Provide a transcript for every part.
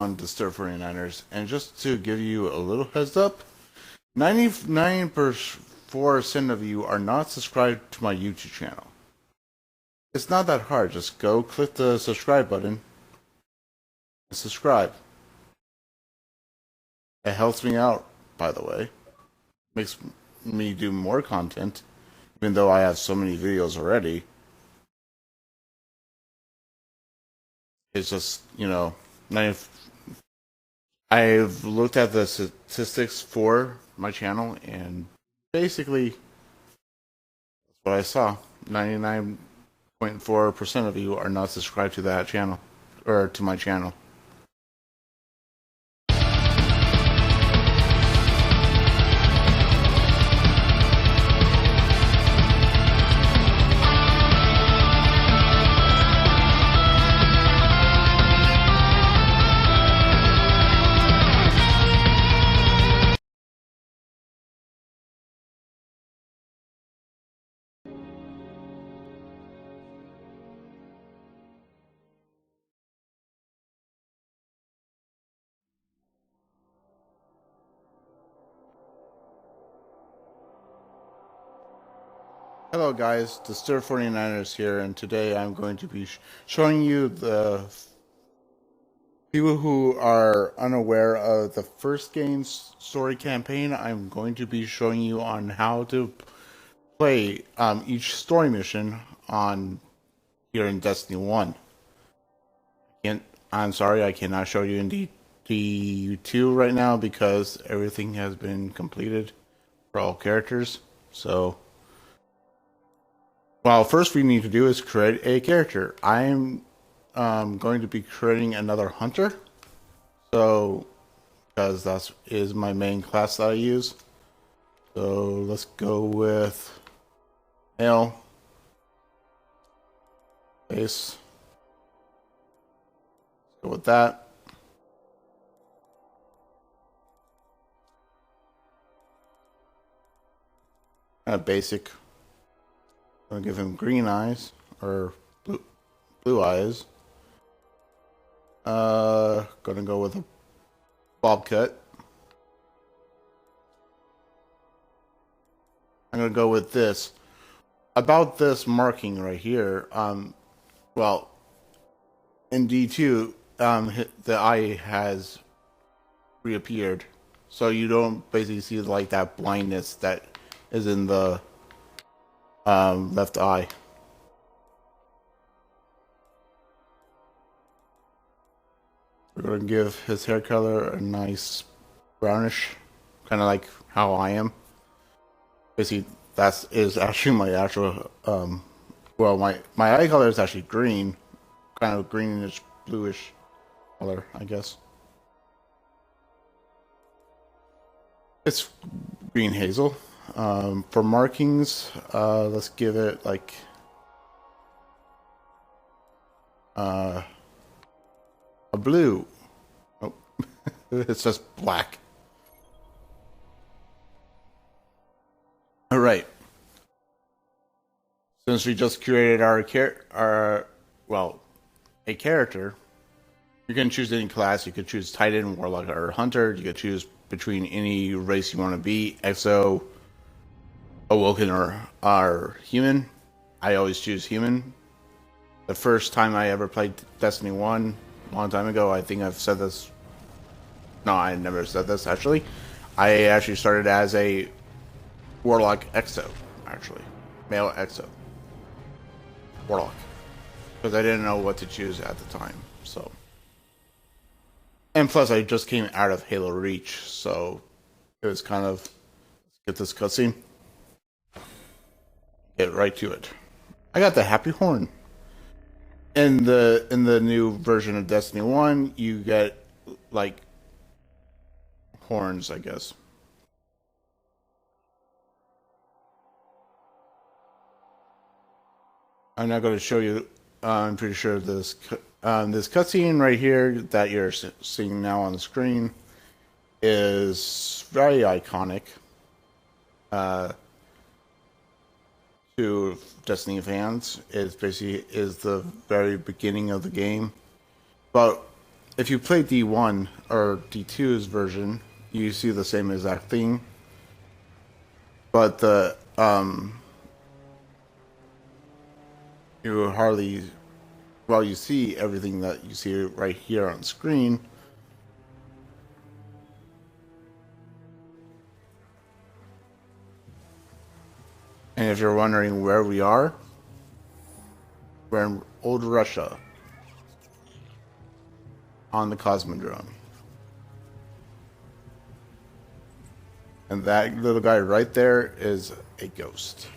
on the Stir 49ers. And just to give you a little heads up, 99% of you are not subscribed to my YouTube channel. It's not that hard. Just go click the subscribe button and subscribe. It helps me out, by the way. Makes me do more content, even though I have so many videos already. It's just, I've looked at the statistics for my channel, and basically, that's what I saw. 99.4% of you are not subscribed to that channel, or to my channel. Hello guys, the Stir 49ers here, and today I'm going to be showing you the people who are unaware of the first game's story campaign. I'm going to be showing you on how to play each story mission on here in Destiny 1. I'm sorry, I cannot show you in D2 right now because everything has been completed for all characters. So, well, first we need to do is create a character. I'm going to be creating another hunter. So, because that is my main class that I use. So let's go with male, base. Let's go with that. Kind of basic. I'm gonna give him green eyes or blue eyes. Gonna go with a bob cut. I'm gonna go with this. About this marking right here, well, in D2, the eye has reappeared, so you don't basically see like that blindness that is in the left eye. We're going to give his hair color a nice brownish, kind of like how I am. Basically, that is actually my actual, well, my eye color is actually green, kind of greenish, bluish color, I guess. It's green hazel. For markings, let's give it like a blue. Oh, it's just black. All right. Since we just created a character, you can choose any class. You could choose Titan, Warlock, or Hunter. You could choose between any race you want to be, Exo, Awoken, or Human. I always choose Human. The first time I ever played Destiny 1, a long time ago, I think I've said this. No, I never said this, actually. I actually started as a Warlock Exo, actually. Male Exo. Warlock. Because I didn't know what to choose at the time, so. And plus, I just came out of Halo Reach, so it was kind of, let's get this cutscene. Get right to it. I got the Happy Horn. In the new version of Destiny 1, you get like horns, I guess. I'm not going to show you. I'm pretty sure this cutscene right here that you're seeing now on the screen is very iconic to Destiny fans. It basically is the very beginning of the game. But if you play D1 or D2's version, you see the same exact thing. But the you hardly, well, you see everything that you see right here on screen. And if you're wondering where we are, we're in old Russia on the Cosmodrome. And that little guy right there is a ghost.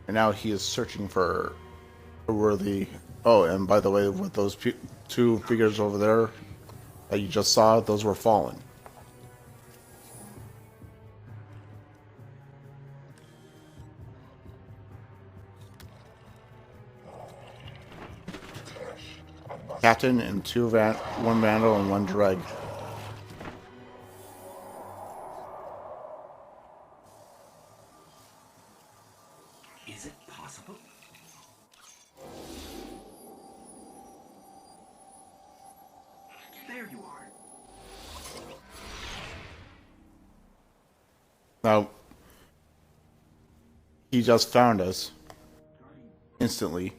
And now he is searching for a worthy... Oh, and by the way, with those two figures over there that you just saw, those were fallen. Captain and one Vandal and one Dreg. Is it possible? There you are. Now, he just found us instantly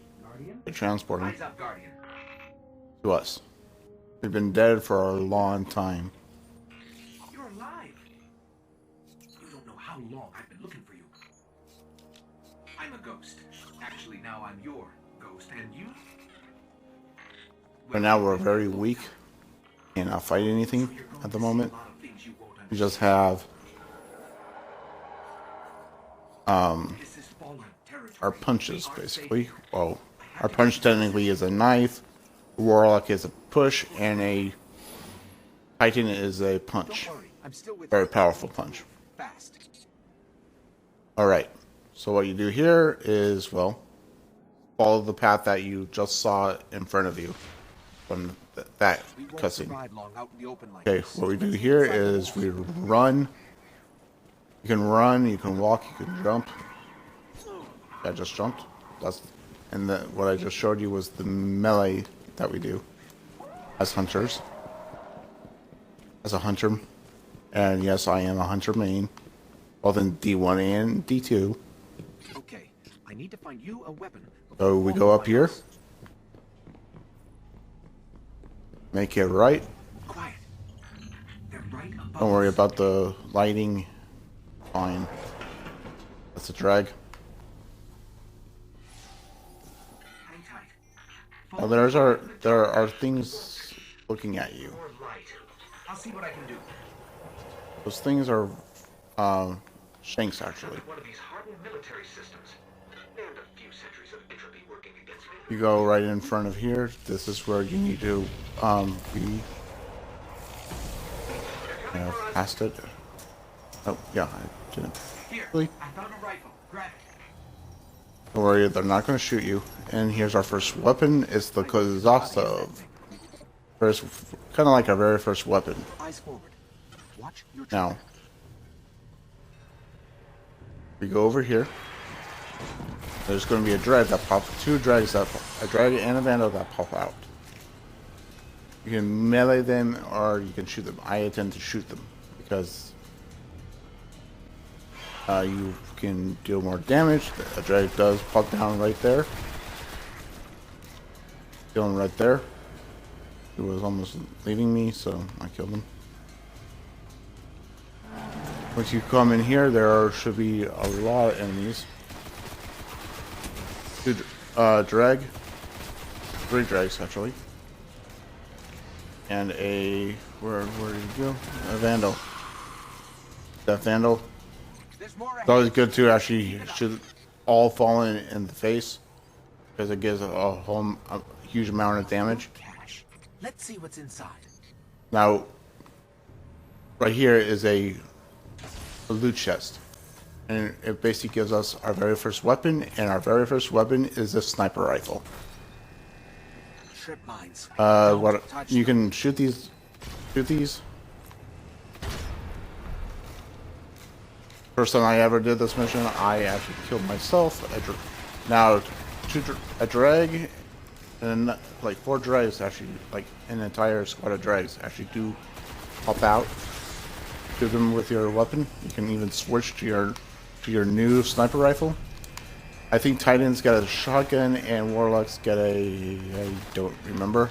by transporting Rise up, Guardian. to us. We've been dead for a long time. You're alive. You don't know how long I've been looking for you. I'm a ghost. Actually, now I'm your ghost, and you? But now we're very weak. Cannot fight anything at the moment. We just have our punches, basically. Well, our punch technically is a knife, Warlock is a push, and a Titan is a punch. Very powerful punch. Alright, so what you do here is, well, follow the path that you just saw in front of you from that cutscene. Okay, what we do here is we run. You can run, you can walk, you can jump. I just jumped. And what I just showed you was the melee that we do as hunters. As a hunter. And yes, I am a hunter main. Both in D1 and D2. Okay, I need to find you a weapon. So we go up here. Make it right. Quiet. They're right above Don't worry about the lighting. Fine. That's a drag. Hang tight. Now there are things looking at you. You're right. I'll see what I can do. Those things are shanks, actually. One of these hardened military systems. And a few centuries of entropy working against me. You go right in front of here. This is where you need to be. Past it. Oh yeah, I didn't. Here, Really? I found a rifle. Grab it. Don't worry, they're not going to shoot you. And here's our first weapon. It's the Kozastov. First, kind of like our very first weapon. Eyes forward. Watch your Now, we go over here. There's going to be a drag that pops. Two drags that a drag and a vandal that pop out. You can melee them or you can shoot them. I tend to shoot them because you can deal more damage. A drag does pop down right there. Killing right there. He was almost leaving me, so I killed him. Once you come in here, there should be a lot of enemies. Two drag. Three drags, actually. And a... Where did you go? A vandal. That vandal. It's always good to actually shoot all falling in the face. Because it gives a huge amount of damage. Let's see what's inside. Now, right here is a loot chest. And it basically gives us our very first weapon. And our very first weapon is a sniper rifle. Trip mines. What you can shoot these. First time I ever did this mission, I actually killed myself. Now, a drag and then, like 4 dregs actually, like an entire squad of dregs actually do pop out. Shoot them with your weapon. You can even switch to your new sniper rifle. I think Titans get a shotgun and Warlocks get a, I don't remember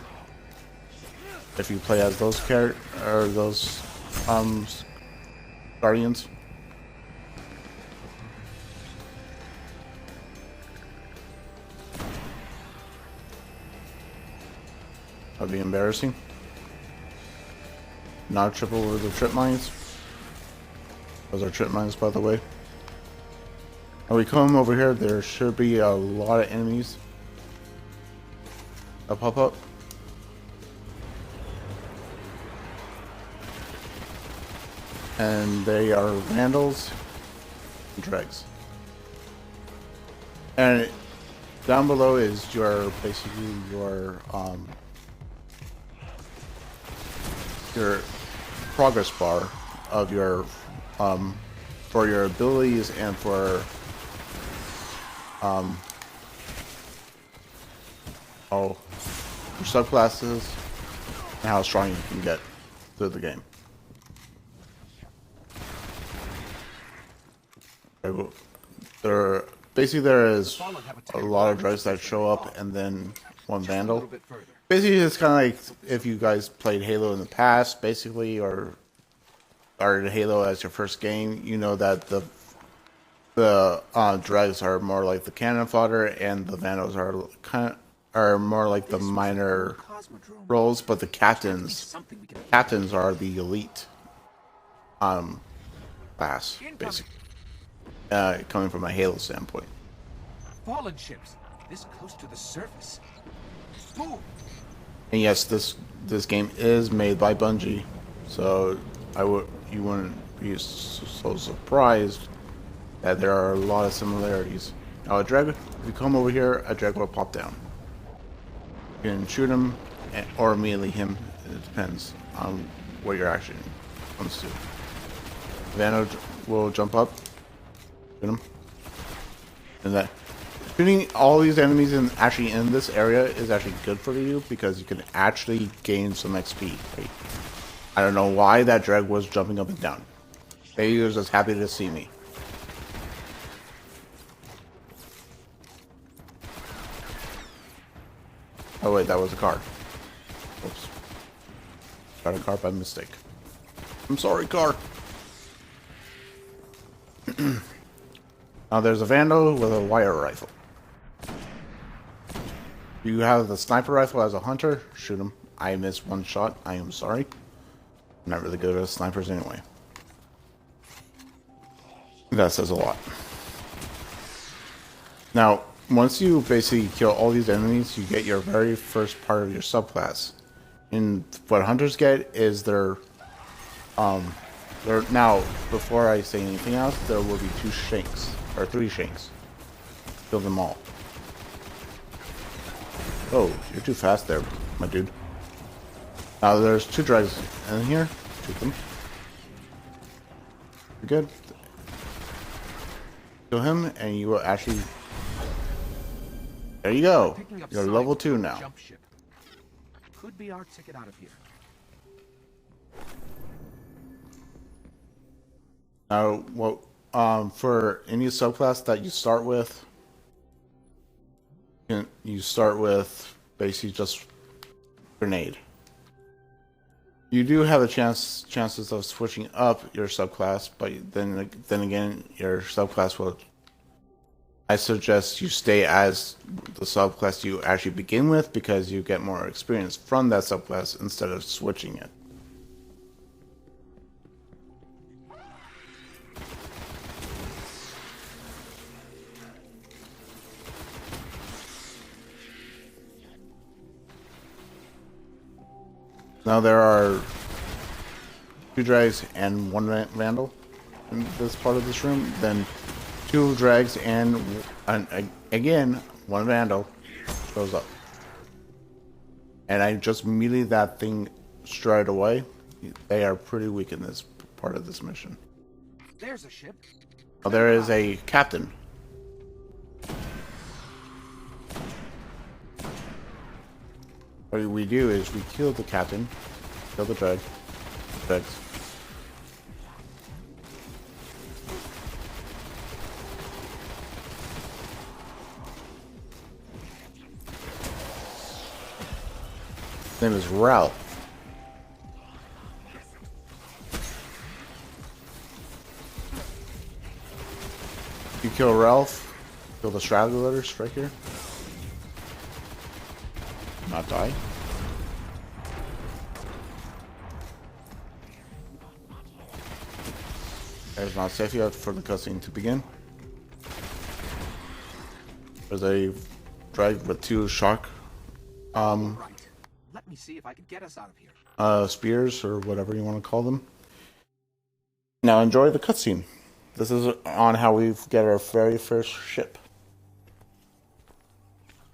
if you play as those characters or those Guardians. That'd be embarrassing. Not trip over the trip mines. Those are trip mines, by the way. When we come over here, there should be a lot of enemies that pop up. And they are vandals and dregs. And down below is your basically your progress bar of your for your abilities and for your subclasses and how strong you can get through the game. There is a lot of dregs that show up and then one vandal. Basically, it's kind of like if you guys played Halo in the past, basically, or started Halo as your first game, you know that the dregs are more like the cannon fodder, and the vandals are more like the minor roles, but the captains are the elite class, basically. Coming from a Halo standpoint. Fallen ships, this close to the surface. Boom. And yes, this game is made by Bungie, so you wouldn't be so surprised that there are a lot of similarities. Now a dreg, if you come over here, a dreg will pop down. You can shoot him or melee him. It depends on what your action comes to. Vandal will jump up. Him. And that shooting all these enemies in this area is actually good for you because you can actually gain some XP. Right? I don't know why that dreg was jumping up and down. Maybe he was just happy to see me. Oh wait, that was a car. Oops. Got a car by mistake. I'm sorry, car. Now there's a vandal with a wire rifle. You have the sniper rifle as a hunter. Shoot him. I missed one shot. I am sorry. I'm not really good at snipers anyway. That says a lot. Now, once you basically kill all these enemies, you get your very first part of your subclass. And what hunters get is now, before I say anything else, there will be 2 shanks. Or 3 shanks. Kill them all. Oh, you're too fast there, my dude. Now there's 2 dregs in here. Shoot them. You're good. Kill him, and you will actually... There you go. You're level 2 now. Could be our ticket out of here. Now, what? For any subclass that you start with, you start with basically just grenade. You do have a chances of switching up your subclass, but then again, your subclass will. I suggest you stay as the subclass you actually begin with because you get more experience from that subclass instead of switching it. Now there are 2 drags and 1 vandal in this part of this room. Then 2 drags and again 1 vandal shows up. And I just melee that thing straight away. They are pretty weak in this part of this mission. There's a ship. Now there is a captain. What we do is we kill the captain, kill the dregs. His name is Ralph. You kill Ralph, kill the stragglers right here. Not die. There's not safe yet for the cutscene to begin. There's a drag with 2 shock Right. Let me see if I can get us out of here. spears or whatever you want to call them. Now enjoy the cutscene. This is on how we get our very first ship.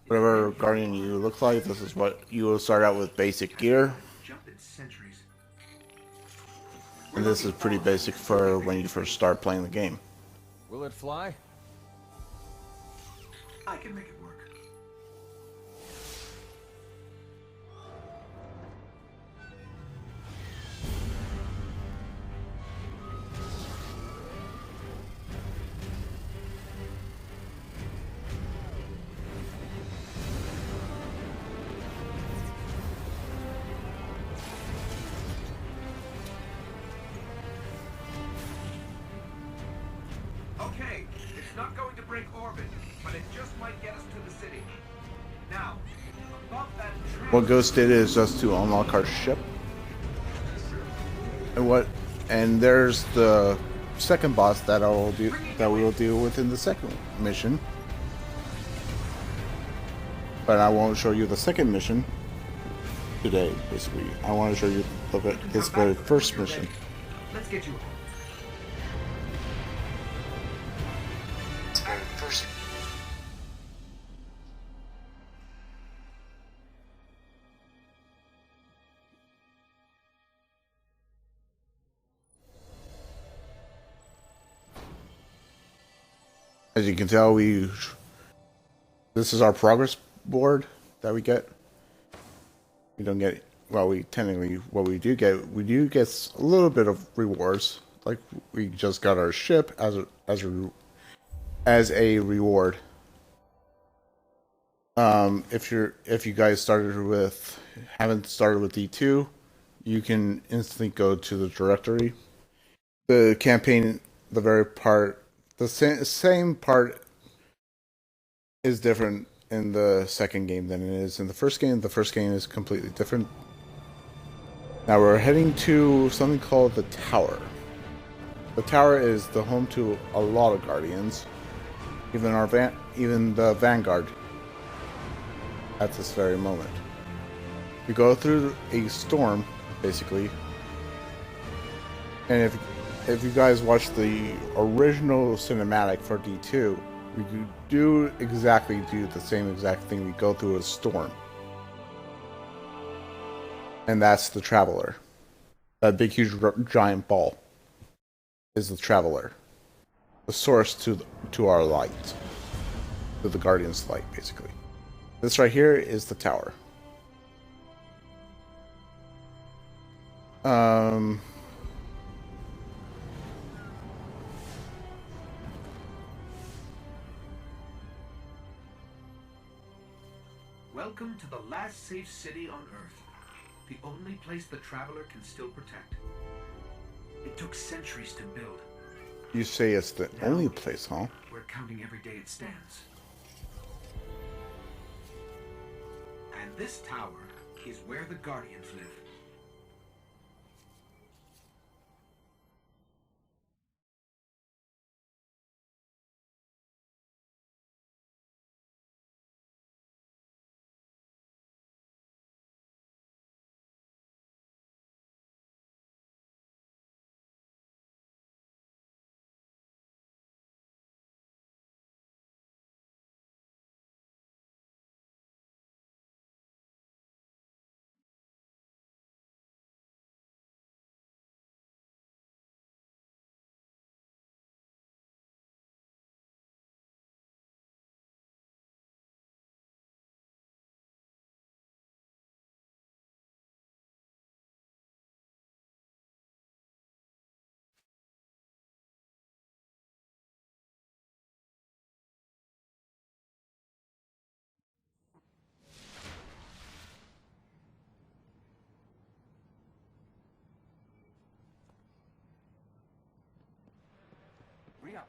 Whatever Guardian you look like, this is what you will start out with basic gear. And this is pretty basic for when you first start playing the game. Will it fly? I can make it work. Okay, it's not going to break orbit, but it just might get us to the city. Now, above that tree... What Ghost did is just to unlock our ship. And there's the second boss that we will do within the second mission. But I won't show you the second mission today, basically. I want to show you this very first mission. Let's get you home. As you can tell, this is our progress board that we get. We don't get, well, we do get a little bit of rewards. Like we just got our ship as a reward. If you guys haven't started with D2, you can instantly go to the directory. The campaign, the same part is different in the second game than it is in the first game. The first game is completely different. Now we're heading to something called the Tower. The Tower is the home to a lot of Guardians, even the Vanguard. At this very moment, you go through a storm, basically, and if you guys watch the original cinematic for D2, we do the same exact thing. We go through a storm, and that's the Traveler. That big, huge, giant ball is the Traveler, the source to our light, to the Guardian's light, basically. This right here is the Tower. Welcome to the last safe city on Earth. The only place the Traveler can still protect. It took centuries to build. You say it's the only place, huh? We're counting every day it stands. And this tower is where the Guardians live.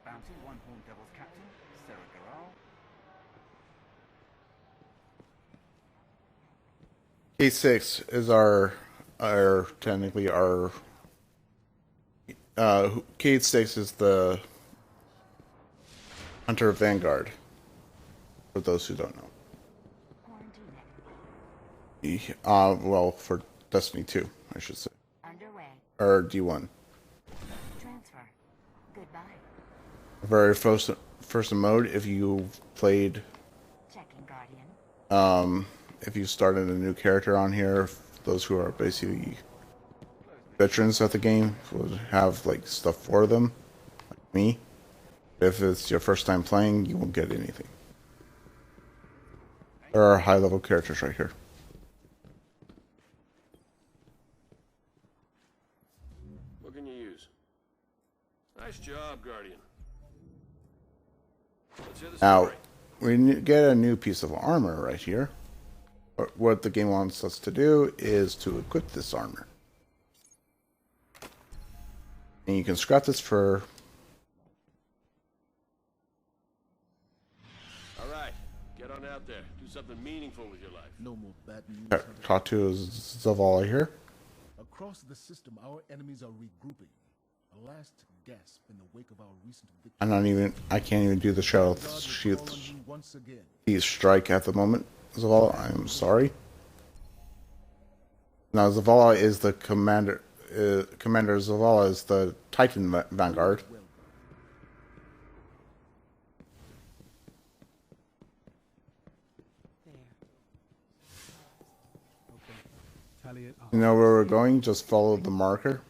that bounty, one Horned Devil's captain, Sarah Garal. K6 is our technically our K6 is the Hunter Vanguard. For those who don't know. Well, for Destiny 2, I should say. Underway. Or D1. Transfer. Goodbye. Very first mode, if you played, Checking Guardian. if you started a new character on here, those who are basically veterans of the game would have like stuff for them, like me. If it's your first time playing, you won't get anything. There are high-level characters right here. What can you use? Nice job, Guardian. Let's hear the Now, story. we get a new piece of armor right here. What the game wants us to do is to equip this armor. And you can scrap this for... All right, get on out there. Do something meaningful with your life. No more bad news. Talk to Zavala here. Across the system, our enemies are regrouping. A last gasp in the wake of our recent victory. I can't even do the Shadow God will Shield call on you once again. strike at the moment, Zavala. I'm sorry. Now, Zavala is the commander. Commander Zavala is the Titan Vanguard. Tally it up. You know where we're going? Just follow the marker.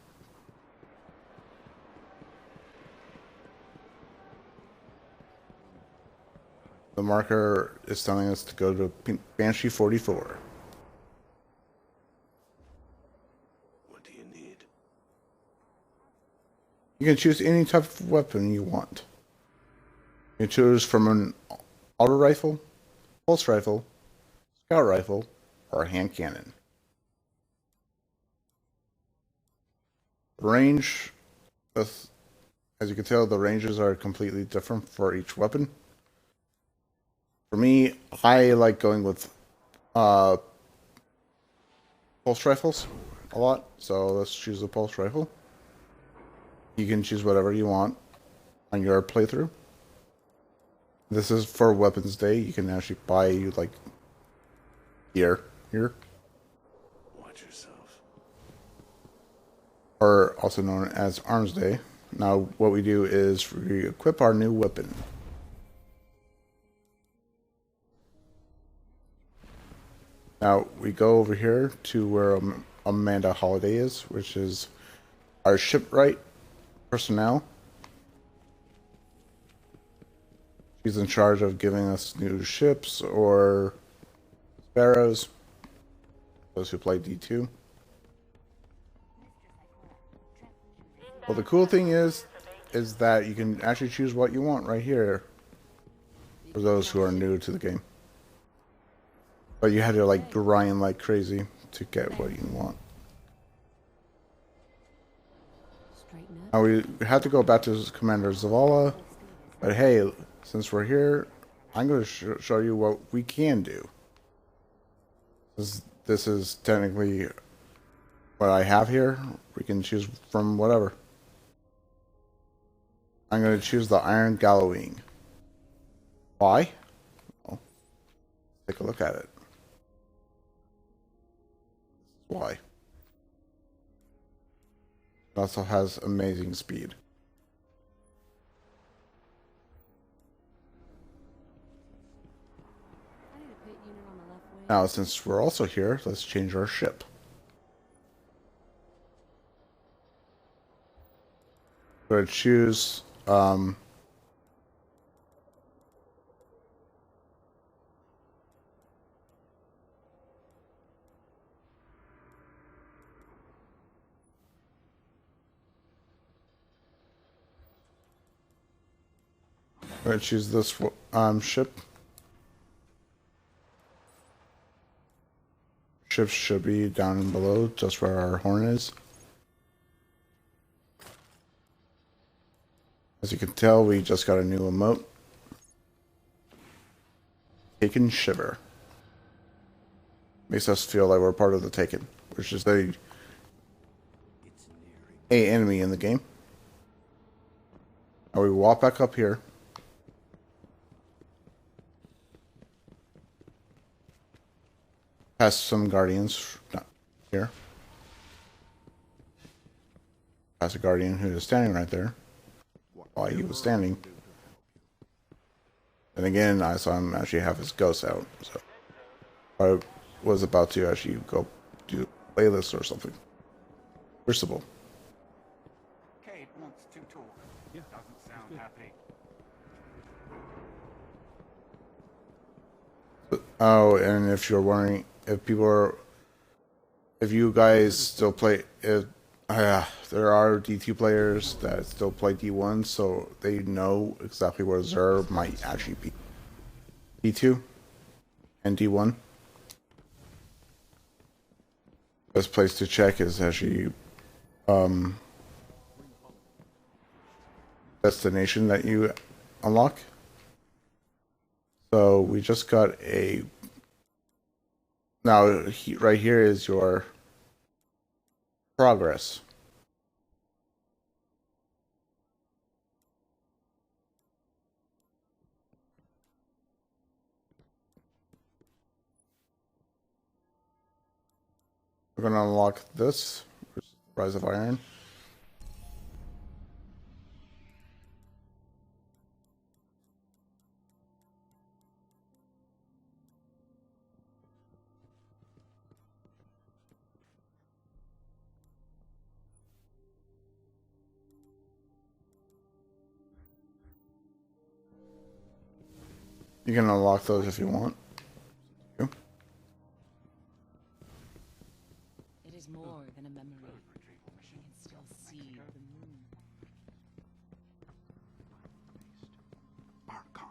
The marker is telling us to go to Banshee 44. What do you need? You can choose any type of weapon you want. You can choose from an auto rifle, pulse rifle, scout rifle, or a hand cannon. Range, as you can tell, the ranges are completely different for each weapon. For me, I like going with pulse rifles a lot, so let's choose the pulse rifle. You can choose whatever you want on your playthrough. This is for Weapons Day. You can actually buy like gear here, Watch yourself. or also known as Arms Day. Now, what we do is we equip our new weapon. Now, we go over here to where Amanda Holiday is, which is our shipwright personnel. She's in charge of giving us new ships or sparrows, those who play D2. Well, the cool thing is that you can actually choose what you want right here for those who are new to the game. But you had to like grind like crazy to get what you want. Now we have to go back to Commander Zavala, but hey, since we're here, I'm going to show you what we can do. This is technically what I have here. We can choose from whatever. I'm going to choose the Iron Gallowing. Why? Well, take a look at it. Why? It also has amazing speed. Now, since we're also here, let's change our ship. We're going to choose we're going to choose this ship. Ships should be down and below, just where our horn is. As you can tell, we just got a new emote. Taken Shiver. Makes us feel like we're part of the Taken, which is a enemy in the game. Now we walk back up here. Past some guardians. Not here. Past a guardian who is standing right there. While he was standing. And again, I saw him actually have his ghost out. So I was about to actually go do a playlist or something. Crucible. Cade wants to talk. Yeah, Doesn't sound good. happy. Oh, and if you're wondering, if you guys still play, there are D2 players that still play D1, so they know exactly where Zer might actually be. D2 and D1. Best place to check is actually destination that you unlock. So we just got a. Now, right here is your progress. We're going to unlock this, Rise of Iron. You can unlock those if you want. It is more than a memory. I can still see the moon. Archon.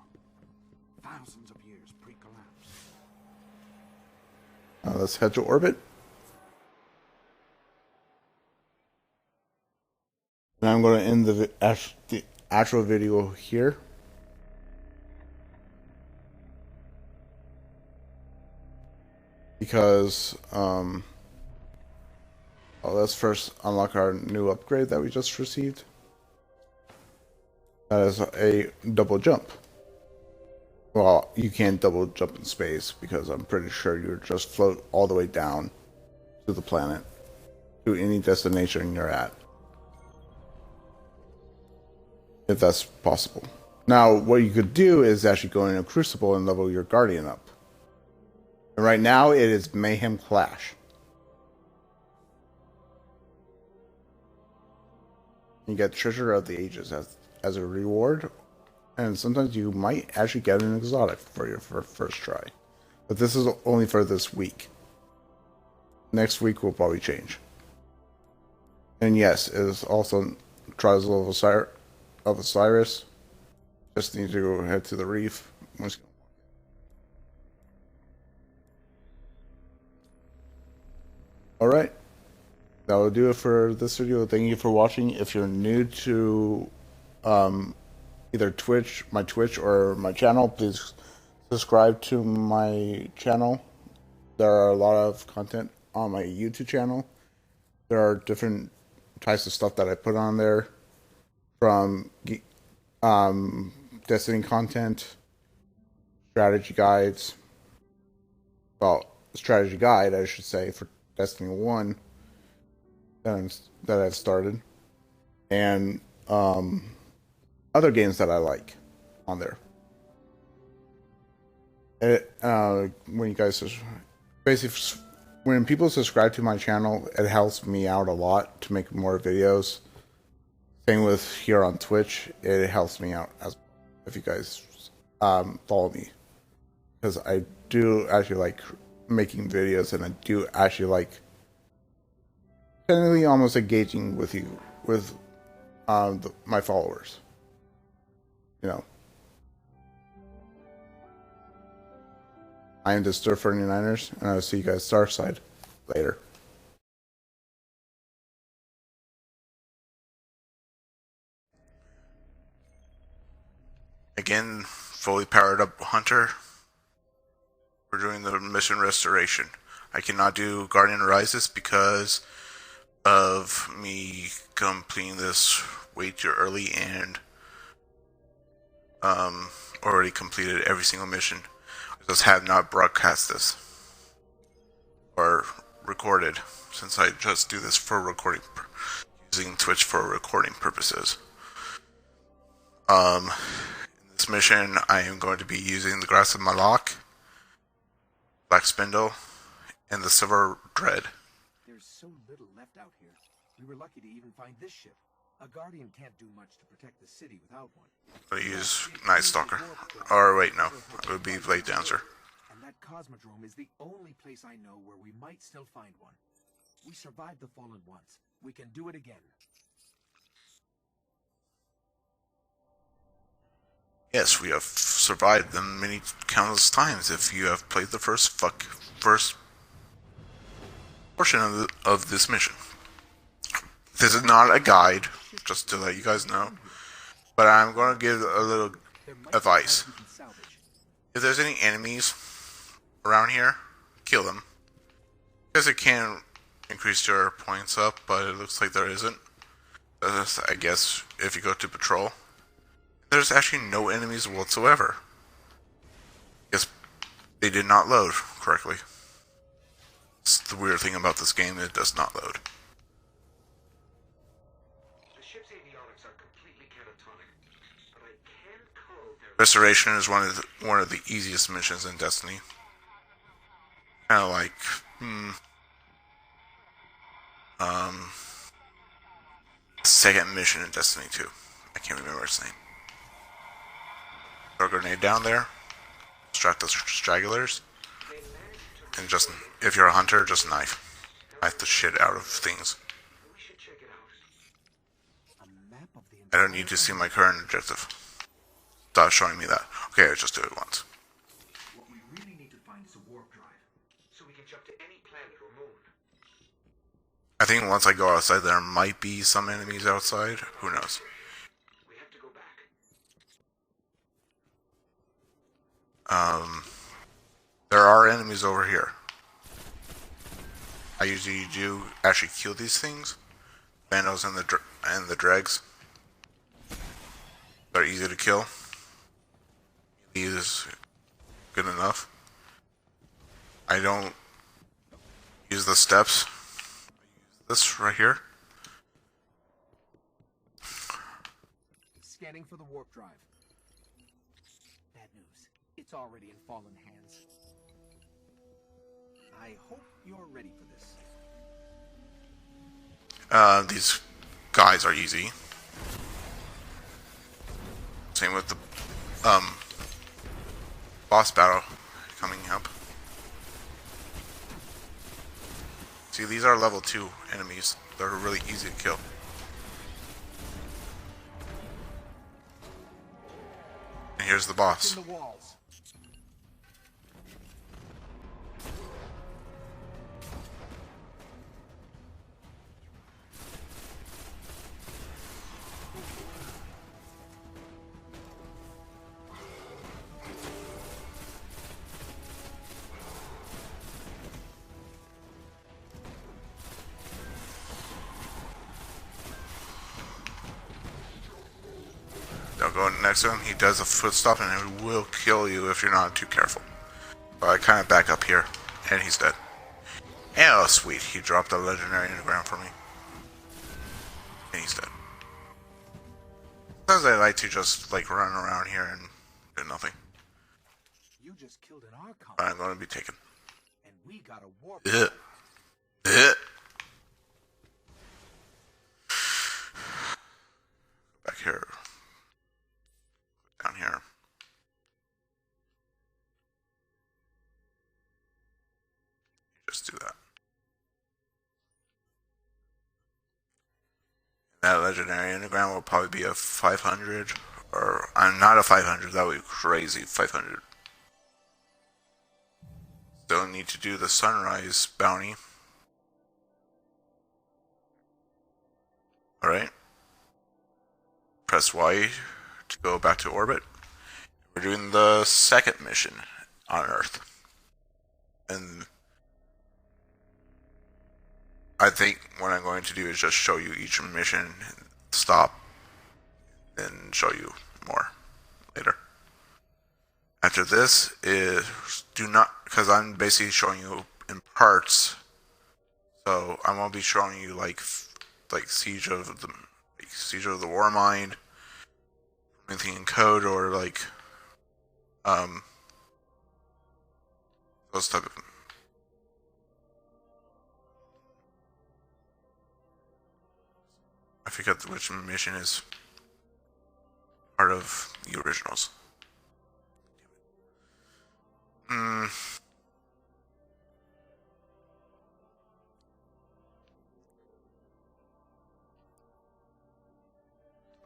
Thousands of years pre-collapse. Let's head to orbit. And I'm going to end the actual video here. Because, let's first unlock our new upgrade that we just received. That is a double jump. Well, you can't double jump in space because I'm pretty sure you just float all the way down to the planet, to any destination you're at. If that's possible. Now, what you could do is actually go in a Crucible and level your Guardian up. And right now, it is Mayhem Clash. You get Treasure of the Ages as a reward. And sometimes you might actually get an exotic for your first try. But this is only for this week. Next week will probably change. And yes, it is also Trials of Osiris. Just need to go head to the reef. Alright. That will do it for this video. Thank you for watching. If you're new to either my Twitch or my channel, please subscribe to my channel. There are a lot of content on my YouTube channel. There are different types of stuff that I put on there, from Destiny content, strategy guides, strategy guide I should say, for Destiny 1 that I've started, and other games that I like on there. When you guys basically, when people subscribe to my channel, it helps me out a lot to make more videos. Same with here on Twitch, it helps me out as if you guys follow me, because I do actually like making videos, and I do actually like technically almost engaging with you, with my followers. You know, I am the Stir 49ers, and I'll see you guys Starside later. in fully powered up hunter. We're doing the mission restoration. I cannot do Guardian Rises because of me completing this way too early and already completed every single mission. I just have not broadcast this or recorded, since I just do this for recording, using Twitch for recording purposes. In this mission, I am going to be using the Grass of Malak, Black Spindle, and the Silver Dread. There's so little left out here. We were lucky to even find this ship. A Guardian can't do much to protect the city without one. I'm going to use Night Stalker. Or wait, no. It would be Blade Dancer. And that Cosmodrome is the only place I know where we might still find one. We survived the Fallen once. We can do it again. Yes, we have survived them many countless times if you have played the first portion of this mission. This is not a guide, just to let you guys know, but I'm going to give a little advice. If there's any enemies around here, kill them. Because it can increase your points up, but it looks like there isn't. I guess if you go to patrol. There's actually no enemies whatsoever. Guess they did not load correctly. It's the weird thing about this game, it does not load. The ship's avionics are completely catatonic, but I can code their... Restoration is one of the easiest missions in Destiny. Kind of like, second mission in Destiny 2. I can't remember its name. Throw a grenade down there, distract the stragglers, and just, if you're a hunter, just knife the shit out of things. I don't need to see my current objective. Stop showing me that. Okay, I just do it once. What we really need to find is a warp drive, so we can jump to any planet or moon. I think once I go outside, there might be some enemies outside. Who knows? We have to go back. There are enemies over here. I usually do actually kill these things. Vandals and the dregs. They're easy to kill. These is good enough. I don't use the steps. I use this right here. Scanning for the warp drive. Bad news. It's already in fallen hands. I hope you're ready for this. These guys are easy. Same with the boss battle coming up. See, these are level 2 enemies. They're really easy to kill. And here's the boss. In the walls. Don't go next to him. He does a foot stop and he will kill you if you're not too careful. But I kind of back up here, and he's dead. Oh, sweet. He dropped a legendary anagram for me. And he's dead. Sometimes I like to just, like, run around here and do nothing. You just killed an Archon. But I'm going to be taken. And we got a warp. Back here. Down here. Just do that. That legendary anagram will probably be a 500, or I'm not a 500. That would be crazy. 500. Still need to do the sunrise bounty. All right. Press Y to go back to orbit, we're doing the second mission on Earth. And I think what I'm going to do is just show you each mission, stop, and show you more later. After this is do not, because I'm basically showing you in parts. So I won't be showing you like Siege of the Warmind, anything in code or like those type of. I forget which mission is part of the originals.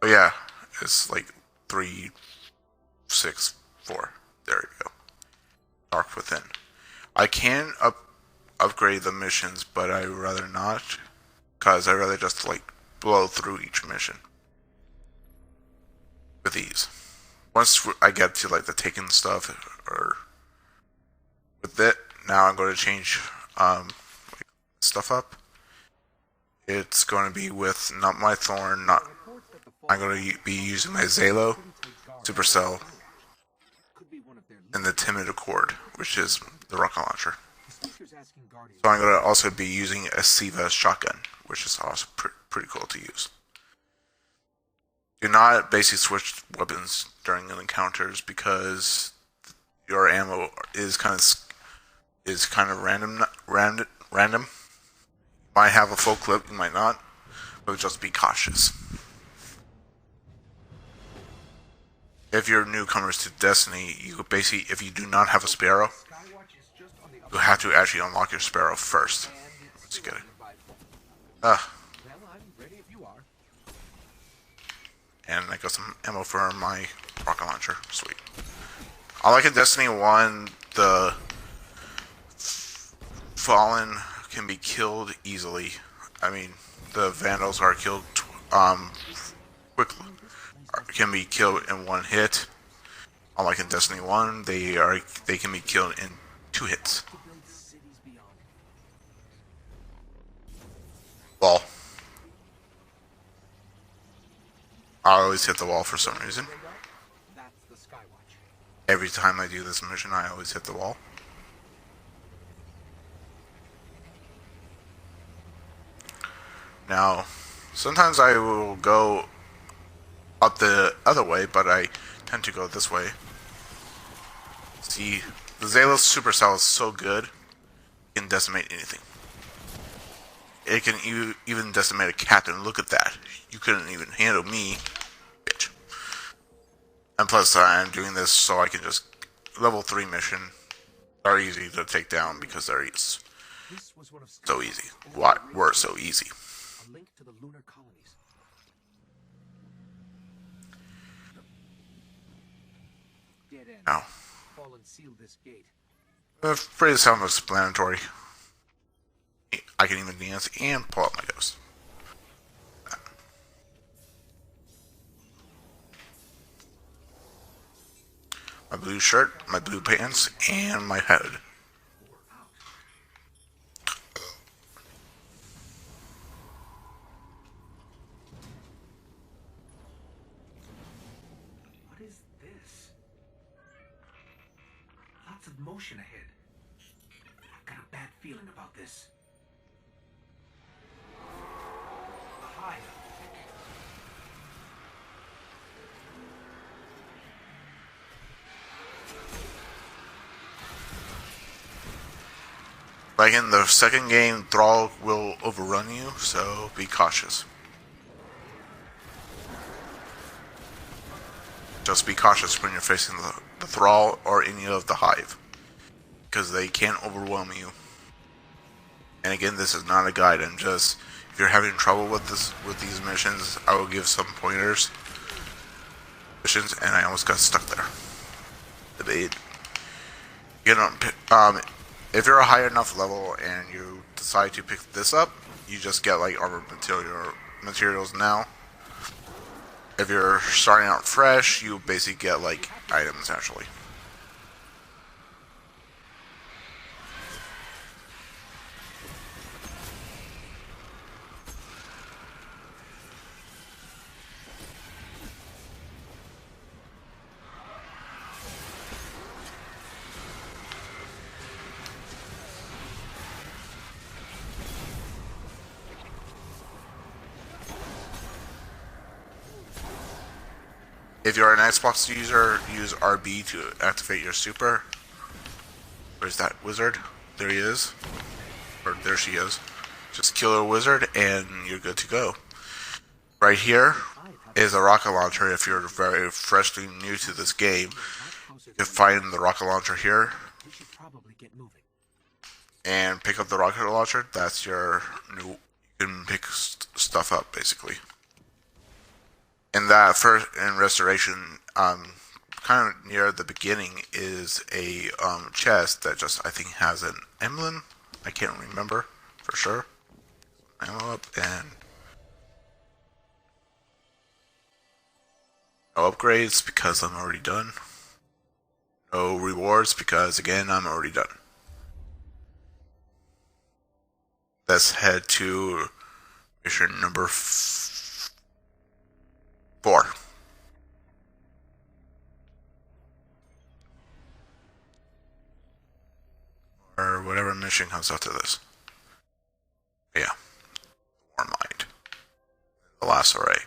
Oh yeah, it's like 364. There you go. Dark Within. I can upgrade the missions, but I rather not, cause I rather just like blow through each mission with ease. Once I get to like the taken stuff or with it, now I'm going to change stuff up. It's going to be with not my Thorn, not. I'm going to be using my Zalo, Supercell, and the Timid Accord, which is the rocket launcher. So I'm going to also be using a Siva shotgun, which is also pretty cool to use. Do not basically switch weapons during encounters because your ammo is kind of random. You might have a full clip, you might not, but just be cautious. If you're newcomers to Destiny, you basically, if you do not have a Sparrow, you have to actually unlock your Sparrow first. Once you get it. And I got some ammo for my rocket launcher. Sweet. I like in Destiny 1, the Fallen can be killed easily. I mean, the Vandals are killed quickly. Can be killed in one hit. Unlike in Destiny 1, they can be killed in 2 hits. Wall. I always hit the wall for some reason. Every time I do this mission, I always hit the wall. Now, sometimes I will go up the other way, but I tend to go this way. See, the Zalos Supercell is so good, it can decimate anything. It can even decimate a captain. Look at that. You couldn't even handle me, bitch. And plus, I'm doing this so I can just level 3 mission. Are easy to take down because they're so easy. Why were so easy? A link to the lunar colonies. Dead end. Now, Fallen sealed this gate. pretty self-explanatory. I can even dance and pull out my ghost. My blue shirt, my blue pants, and my head. What is this? Lots of motion ahead. I've got a bad feeling about this. A hive. Like in the second game, Thrall will overrun you, so be cautious. Just be cautious when you're facing the Thrall or any of the Hive, because they can overwhelm you. And again, this is not a guide. I'm just, if you're having trouble with these missions, I will give some pointers. Missions, and I almost got stuck there. Debate. You know, if you're a high enough level and you decide to pick this up, you just get like armored materials now. If you're starting out fresh, you basically get like items actually. If you're an Xbox user, use RB to activate your super. Where's that wizard? There he is. Or there she is. Just kill a wizard and you're good to go. Right here is a rocket launcher. If you're very freshly new to this game, you can find the rocket launcher here. We should probably get moving. And pick up the rocket launcher. That's your new... You can pick stuff up, basically. In that first in restoration, kind of near the beginning is a chest that just I think has an emblem. I can't remember for sure. Ammo up and no upgrades because I'm already done. No rewards because again I'm already done. Let's head to mission number 4. Or whatever mission comes after this. Yeah. Warmind. The last array.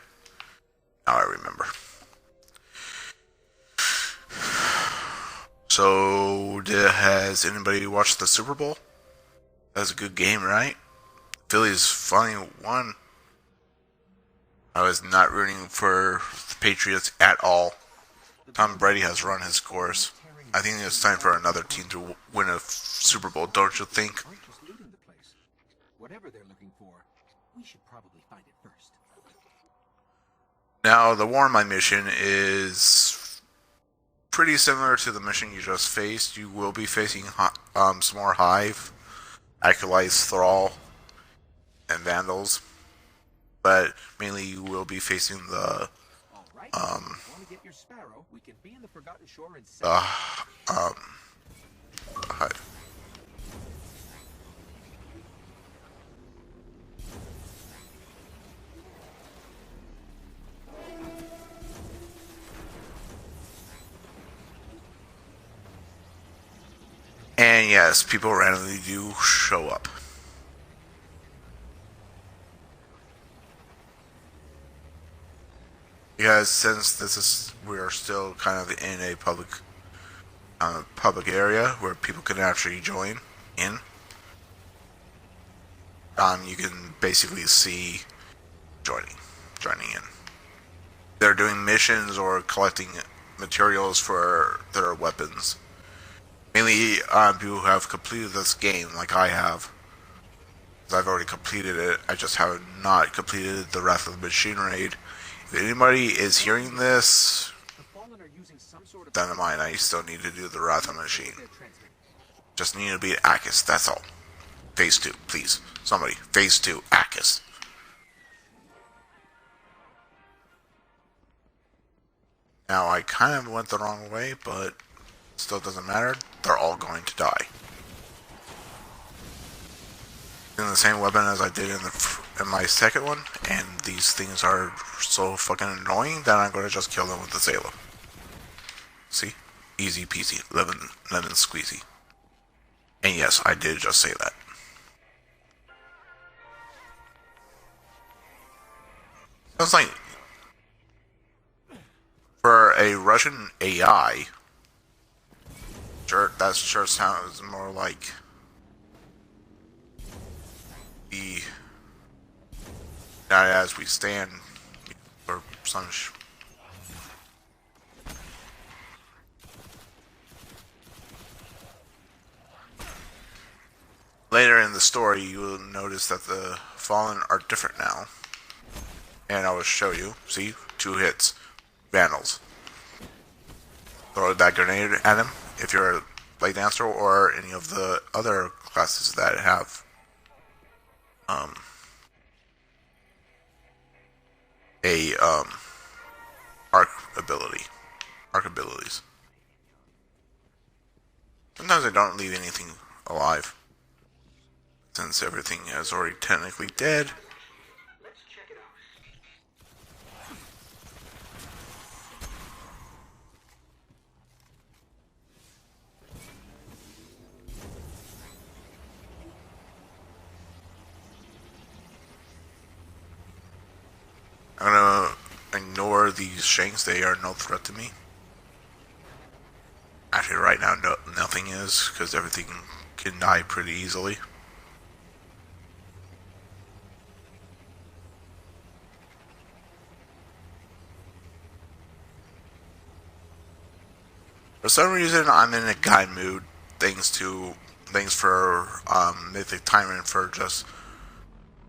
Now I remember. So, has anybody watched the Super Bowl? That was a good game, right? Phillies finally won. I was not rooting for the Patriots at all. Tom Brady has run his course. I think it's time for another team to win a Super Bowl, don't you think? Aren't just looting the place. Whatever they're looking for, we should probably find it first. Now, the Warmind mission is pretty similar to the mission you just faced. You will be facing some more Hive, Acolytes, Thrall, and Vandals. But mainly you will be facing the Alright, want to get your sparrow, we can be in the Forgotten Shore in 7 Hive. And yes, people randomly do show up. Because since we are still kind of in a public area where people can actually join in, you can basically see joining in. They're doing missions or collecting materials for their weapons. Mainly people who have completed this game, like I have. Because I've already completed it. I just have not completed the Wrath of the Machine raid. If anybody is hearing this, then mind, I still need to do the Wrath of the Machine. Just need to beat Akis, that's all. Phase 2, please. Somebody, Phase 2, Akis. Now, I kind of went the wrong way, but still doesn't matter. They're all going to die. Using the same weapon as I did in my second one, and these things are so fucking annoying that I'm going to just kill them with the Zalo. See? Easy peasy. Lemon squeezy. And yes, I did just say that. Sounds like for a Russian AI, that sure sounds more like the Not As We Stand or some Later in the story, you will notice that the Fallen are different now. And I will show you. See? 2 hits. Vandals. Throw that grenade at him if you're a Blade Dancer or any of the other classes that have arc abilities. Sometimes I don't leave anything alive, since everything is already technically dead. Let's check it out. I'm gonna ignore these shanks, they are no threat to me. Actually, right now, nothing is, because everything can die pretty easily. For some reason, I'm in a guy mood, thanks for Mythic Tyrant for just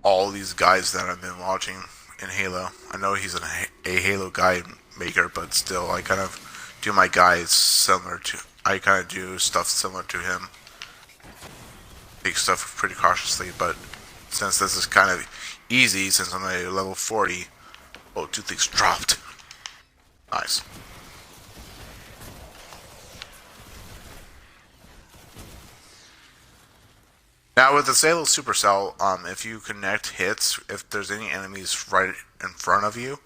all these guys that I've been watching in Halo. I know he's a Halo guide maker, but still, I kind of do my guides similar to. I kind of do stuff similar to him. Take stuff pretty cautiously, but since this is kind of easy, since I'm at level 40, oh, 2 things dropped. Nice. Now with the Salo Supercell, if you connect hits, if there's any enemies right in front of you,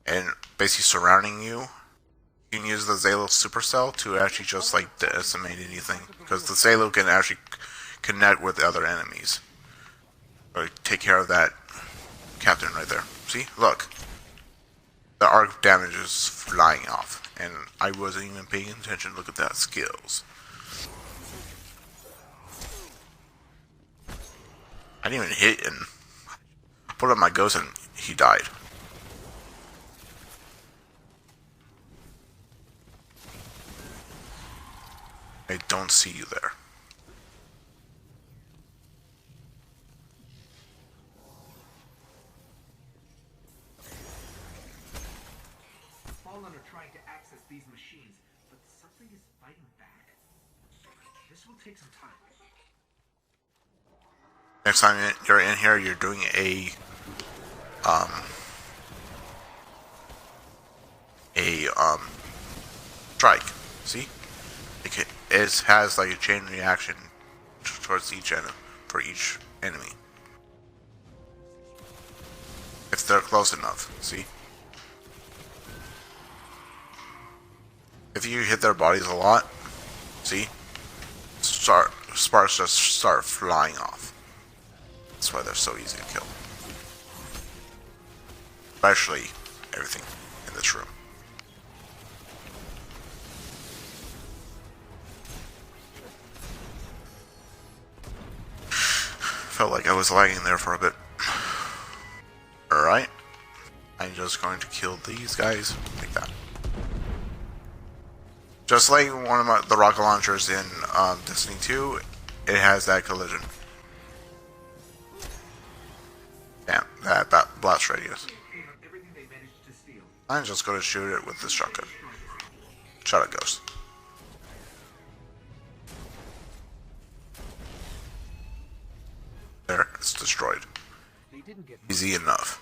and basically surrounding you, you can use the Zalo Supercell to actually just like decimate anything, because the Zalo can actually connect with the other enemies. Or take care of that captain right there. See? Look. The arc damage is flying off, and I wasn't even paying attention. Look at that skills. I didn't even hit and put up my ghost and he died. I don't see you there. Fallen are trying to access these machines, but something is fighting back. This will take some time. Next time you're in here, you're doing a strike. See? It has like a chain reaction towards each enemy for each enemy. If they're close enough, see? If you hit their bodies a lot, see? Sparks just start flying off. That's why they're so easy to kill. Especially everything in this room. Felt like I was lagging there for a bit. Alright. I'm just going to kill these guys like that. Just like one of the rocket launchers in Destiny 2, it has that collision. Damn, that blast radius. I'm just going to shoot it with this shotgun. Shot at Ghost. There, it's destroyed. Easy enough.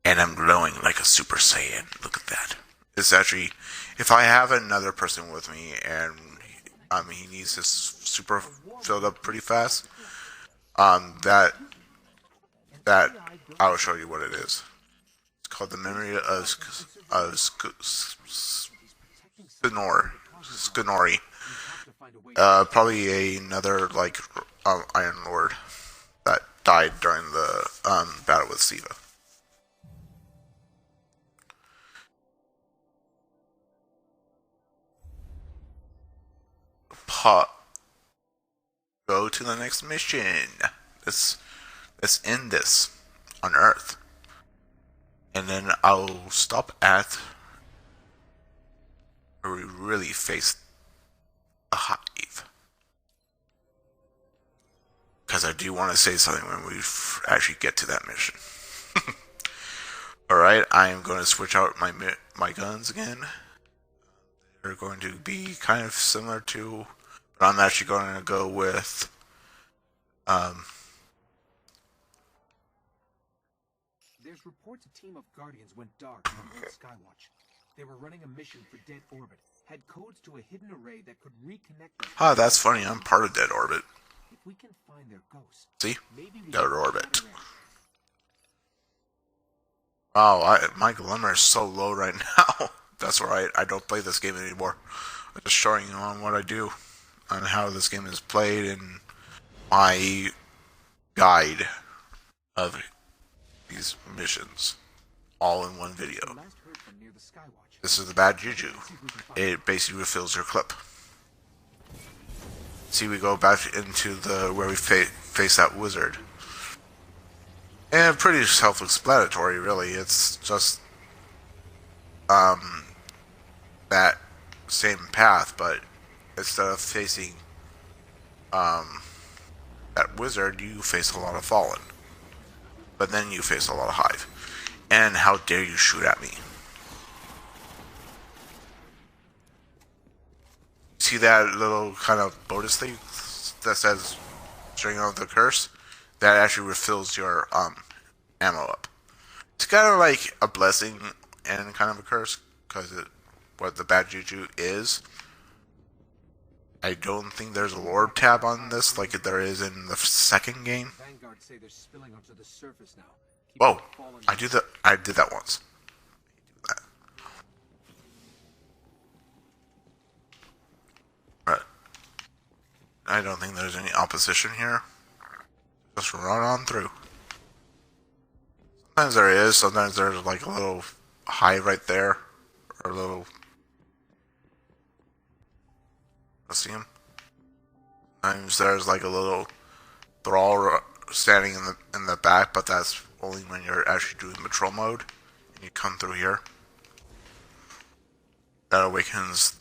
And I'm glowing like a Super Saiyan. Look at that. It's actually, if I have another person with me and he needs his super filled up pretty fast, that I will show you what it is. It's called the Memory of Skinori. Probably another like Iron Lord that died during the battle with Siva. Go to the next mission. Let's end this on Earth, and then I'll stop at where we really face a hive, because I do want to say something when we actually get to that mission. Alright, I am going to switch out my guns again. They're going to be kind of similar to, but I'm actually going to go with There's reports a team of Guardians went dark from Old Skywatch. They were running a mission for Dead Orbit. Had codes to a hidden array that could reconnect them. Ah, that's funny. I'm part of Dead Orbit. If we can find their ghosts, See? maybe we Dead can Orbit. shatter it. Oh, my glimmer is so low right now. That's right. I don't play this game anymore. I'm just showing you on what I do, on how this game is played, and my guide of these missions, all in one video. Last heard from near the Skywatch. This is the bad juju. It basically refills your clip. See, we go back into the where we face that wizard. And pretty self-explanatory, really. It's just that same path, but instead of facing that wizard, you face a lot of Fallen. But then you face a lot of Hive. And how dare you shoot at me? See that little kind of bonus thing that says String of the Curse? That actually refills your ammo up. It's kind of like a blessing and kind of a curse, because what the bad juju is. I don't think there's a lore tab on this like there is in the second game. Vanguard say they're spilling onto the surface now. Whoa! I did that once. Right. I don't think there's any opposition here. Just run on through. Sometimes there is. Sometimes there's like a little hive right there, or a little. I see him. Sometimes there's like a little thrall standing in the back, but that's only when you're actually doing patrol mode and you come through here. That awakens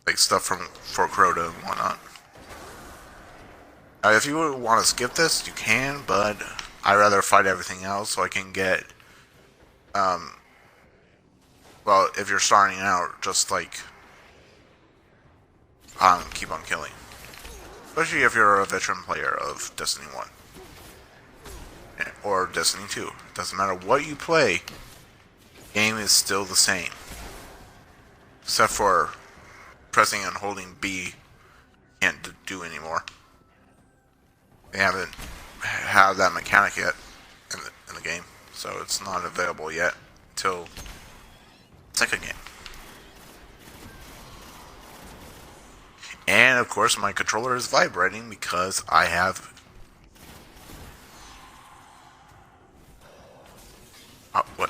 like stuff from Fort Crota and whatnot. If you want to skip this, you can, but I'd rather fight everything else so I can get, well, if you're starting out, just like, keep on killing. Especially if you're a veteran player of Destiny 1. Or Destiny 2. Doesn't matter what you play, game is still the same. Except for pressing and holding B can't do anymore. They haven't had that mechanic yet in the game, so it's not available yet until the second game. And of course, my controller is vibrating because I have. Oh, what?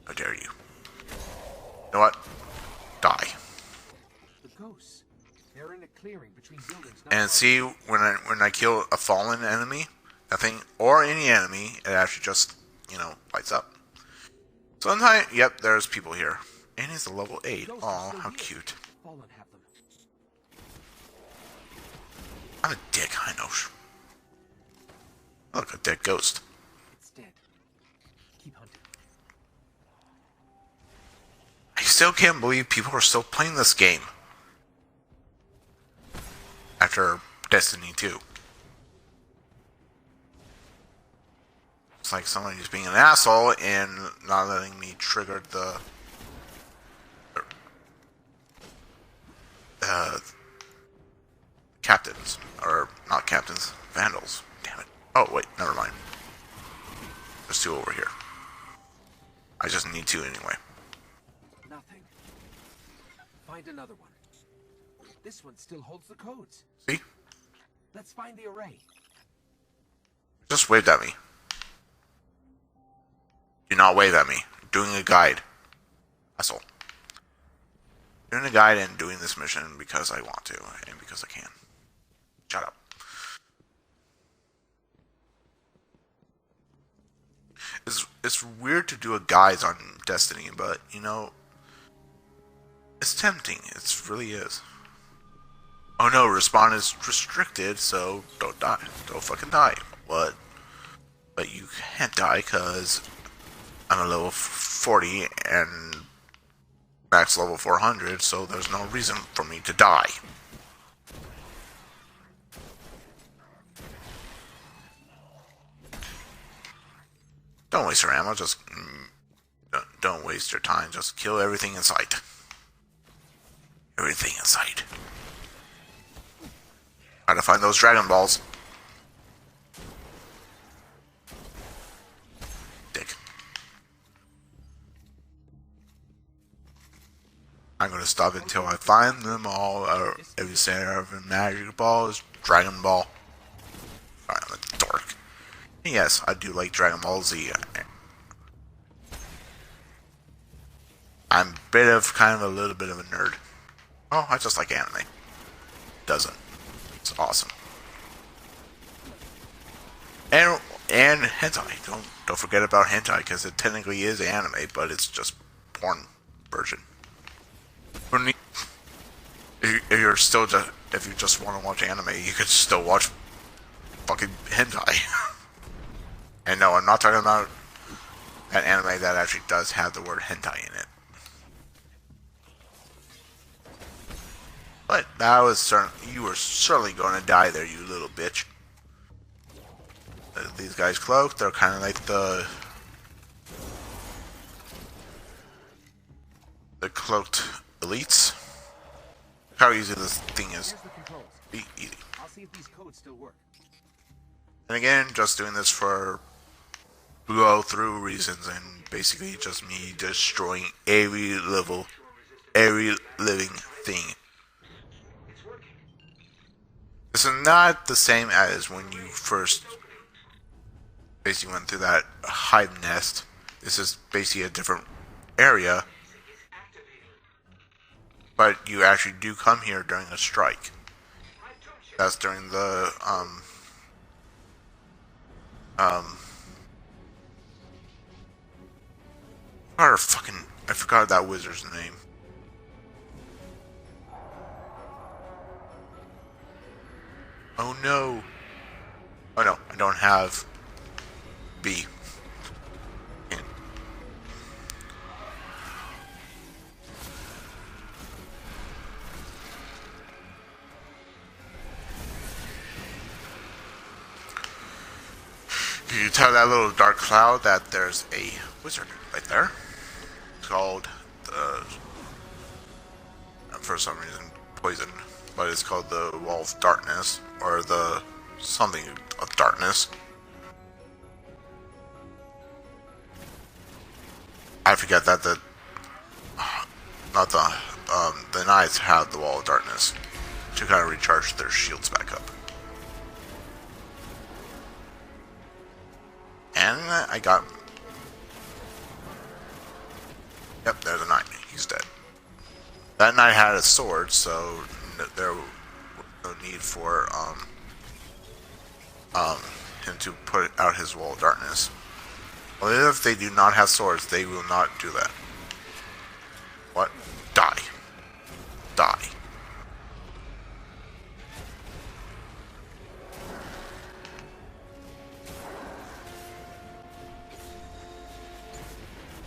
How dare you? You know what? Die. The ghosts. They're in a clearing between buildings. And see, when I kill a fallen enemy, nothing, or any enemy, it actually just, lights up. Sometimes, yep, there's people here. And he's a level 8. Aw, how cute. Fallen have them. I'm a dick, I know. Look, a dead ghost. It's dead. Keep hunting. I still can't believe people are still playing this game. After Destiny 2. It's like somebody's being an asshole and not letting me trigger the captains. Or not captains, vandals. Damn it. Oh, wait, never mind. There's 2 over here. I just need 2 anyway. Nothing. Find another one. This one still holds the codes. See? Let's find the array. Just waved at me. Do not wave at me. I'm doing a guide. Asshole. Doing a guide and doing this mission because I want to and because I can. Shut up. It's weird to do a guide on Destiny, but it's tempting. It really is. Oh no, respawn is restricted, so don't die. Don't fucking die. What? But you can't die because I'm a level 40 and max level 400, so there's no reason for me to die. Don't waste your ammo. Just don't waste your time. Just kill everything in sight. Everything in sight. Try to find those Dragon Balls. Dick. I'm gonna stop until I find them all. Every center of a magic ball is Dragon Ball. I'm a dork. Yes, I do like Dragon Ball Z. I'm a bit of, kind of a little bit of a nerd. Oh, I just like anime. Doesn't. It's awesome. And hentai. Don't forget about hentai, because it technically is anime, but it's just porn version. If you're still just, if you just want to watch anime, you could still watch fucking hentai. And no, I'm not talking about an anime that actually does have the word hentai in it. But that was you were certainly going to die there, you little bitch. These guys cloaked. They're kind of like the cloaked elites. How easy this thing is. Easy. I'll see if these codes still work. And again, just doing this for blow through reasons, and basically just me destroying every level, every living thing. This is not the same as when you first basically went through that hive nest. This is basically a different area, but you actually do come here during a strike. That's during the I forgot that wizard's name. Oh no. Oh no, I don't have B. You tell that little dark cloud that there's a wizard right there. It's called for some reason poison, but it's called the Wall of Darkness, or the something of darkness. I forget that the knights have the Wall of Darkness to kind of recharge their shields back up. And I got... Yep, there's a knight. He's dead. That knight had a sword, so there was no need for him to put out his Wall of Darkness. Well, if they do not have swords, they will not do that. What? Die. Die.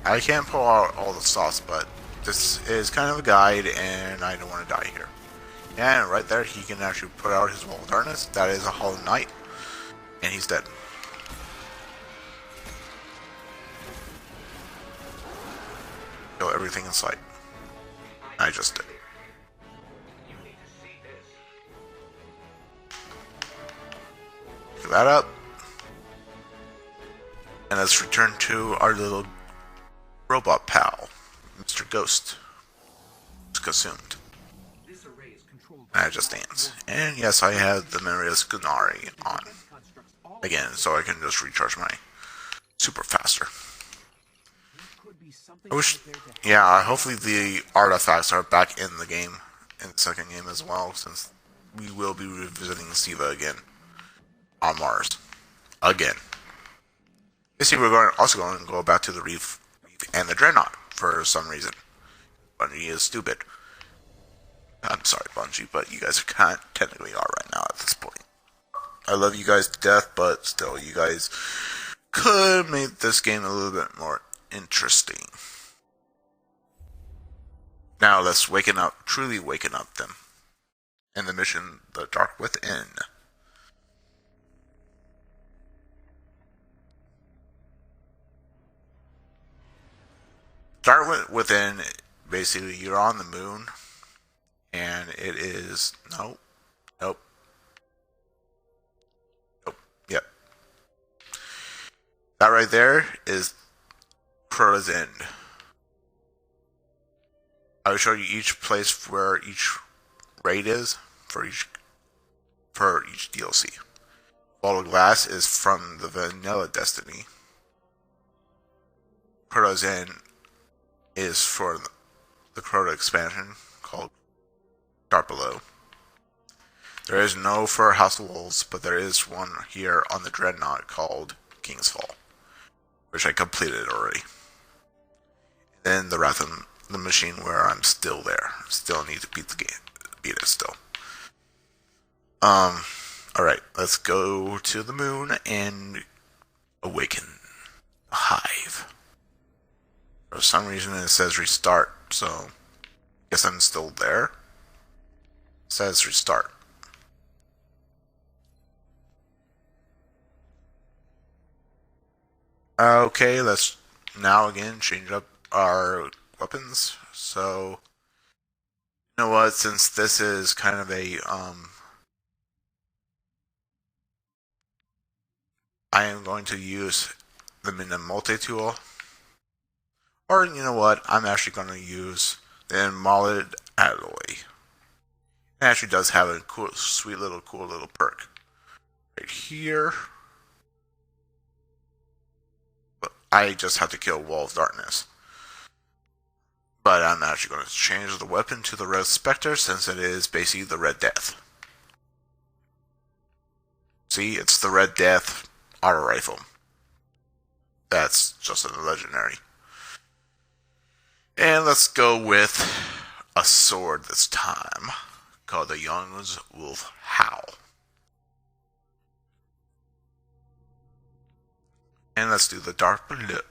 I can't pull out all the sauce, but this is kind of a guide, and I don't want to die here. And right there, he can actually put out his Wall of Darkness. That is a Hollow Knight, and he's dead. Kill everything in sight. I just did. Pick that up. And let's return to our little robot pal, Mr. Ghost. It's consumed. And I just dance. And yes, I have the memory of Skunari on. Again, so I can just recharge my super faster. I wish, yeah, hopefully the artifacts are back in the game, in the second game as well, since we will be revisiting Siva again on Mars. Again. Basically, we're also going to go back to the Reef and the Dreadnought for some reason. Bungie is stupid. I'm sorry, Bungie, but you guys are technically are right now at this point. I love you guys to death, but still, you guys could make this game a little bit more interesting. Now let's truly waken up them. In the mission, The Dark Within. within. Basically, you're on the moon, and it is nope, nope, nope. Yep, that right there is Crota's End. I will show you each place where each raid is for each DLC. Ball of Glass is from the Vanilla Destiny. Crota's End is for the Crota expansion called Dark Below. There is no for House of Wolves, but there is one here on the Dreadnought called King's Fall, which I completed already. Then the Wrath of the Machine, where I'm still there. Still need to beat the game. Beat it still. Alright, let's go to the moon and awaken the hive. For some reason it says restart, so I guess I'm still there. It says restart. Okay, let's now again change up our weapons. So, you know what, since this is kind of a, I am going to use the Mina multi-tool. Or, you know what, I'm actually going to use the Molded Alloy. It actually does have a cool, sweet little, cool little perk. Right here. But I just have to kill Wall of Darkness. But I'm actually going to change the weapon to the Red Spectre since it is basically the Red Death. See, it's the Red Death auto rifle. That's just a legendary. And let's go with a sword this time, called the Young's Wolf Howl. And let's do the Dark Below.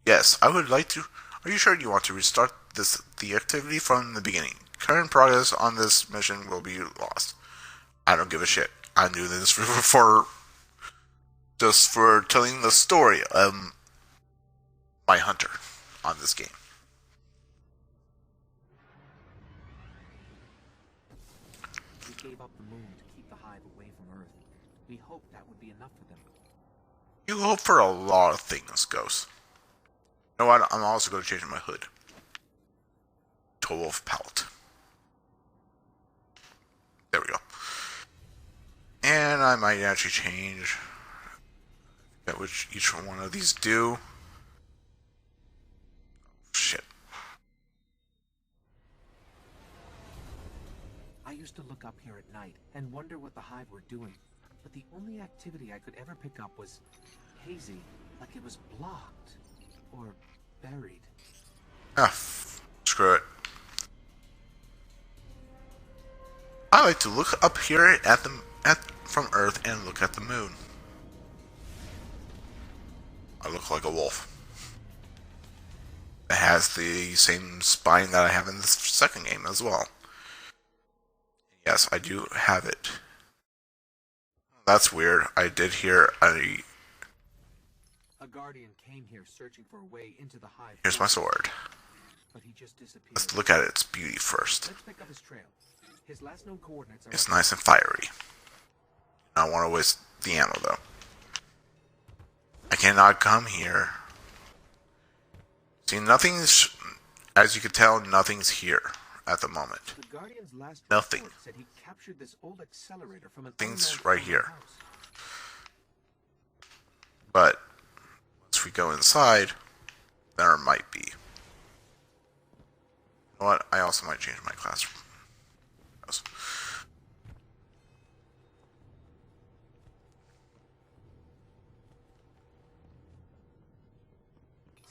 Yes, I would like to. Are you sure you want to restart the activity from the beginning? Current progress on this mission will be lost. I don't give a shit. I'm doing this for just for telling the story of my hunter on this game. We gave up the moon to keep the hive away from Earth. We hoped that would be enough for them. You hope for a lot of things, Ghost. You know what? I'm also going to change my hood to a wolf palette. There we go. And I might actually change which each one of these do. Shit. I used to look up here at night and wonder what the hive were doing, but the only activity I could ever pick up was hazy, like it was blocked or buried. Ah, screw it. I like to look up here from Earth and look at the moon. I look like a wolf. It has the same spine that I have in the second game as well. Yes, I do have it. That's weird. I did hear A guardian came here searching for a way into the hive. Here's my sword. But he just disappeared. Let's look at its beauty first. Let's pick up his trail. His last known coordinates are It's nice and fiery. I don't want to waste the ammo though. I cannot come here. See, nothing's, as you can tell, nothing's here at the moment. The Guardian's last Nothing. report said he captured this old accelerator from an Things unknown right former here. house. But once we go inside, there might be. You know what? I also might change my class.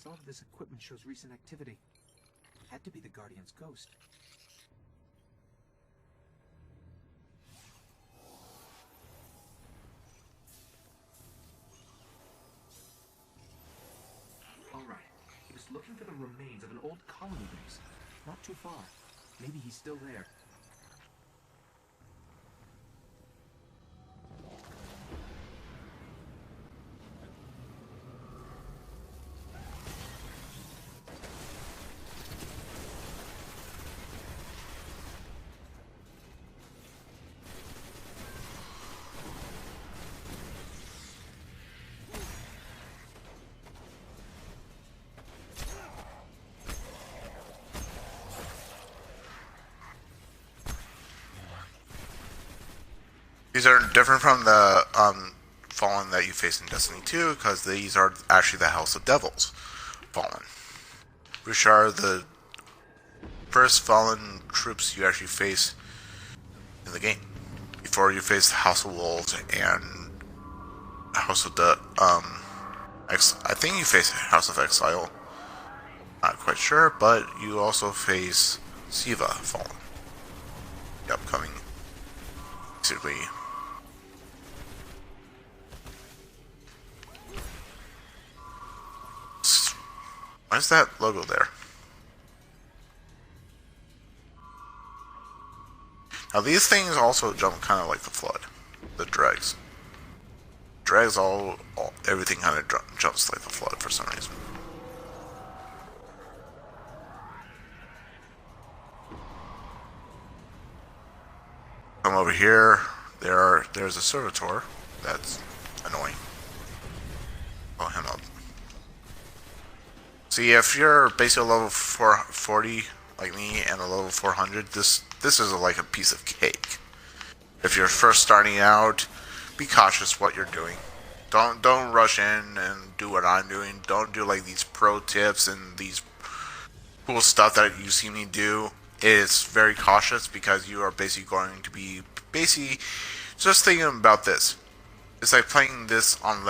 Some of this equipment shows recent activity. Had to be the Guardian's ghost. All right. He was looking for the remains of an old colony base. Not too far. Maybe he's still there. These are different from the Fallen that you face in Destiny 2, because these are actually the House of Devils Fallen, which are the first Fallen troops you actually face in the game. Before you face the House of Wolves and House of the I think you face House of Exile. Not quite sure, but you also face Siva Fallen. The upcoming, basically. Why is that logo there? Now these things also jump kind of like the Flood, the dregs. Dregs everything kind of jumps like the Flood for some reason. Come over here. There's a servitor. That's annoying. Oh, him up. See, if you're basically a level 440 like me and a level 400, this is like a piece of cake. If you're first starting out, be cautious what you're doing. Don't rush in and do what I'm doing. Don't do like these pro tips and these cool stuff that you see me do. It's very cautious because you are basically going to be just thinking about this. It's like playing this on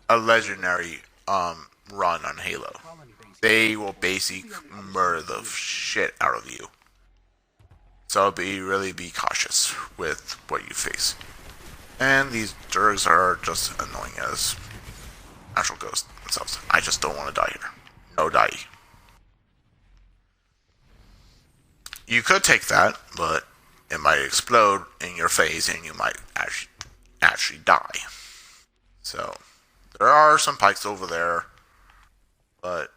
a legendary run on Halo. They will basically murder the shit out of you. So really be cautious with what you face. And these Durgs are just annoying as natural ghosts themselves. I just don't want to die here. No die. You could take that, but it might explode in your face and you might actually die. So, there are some pikes over there, but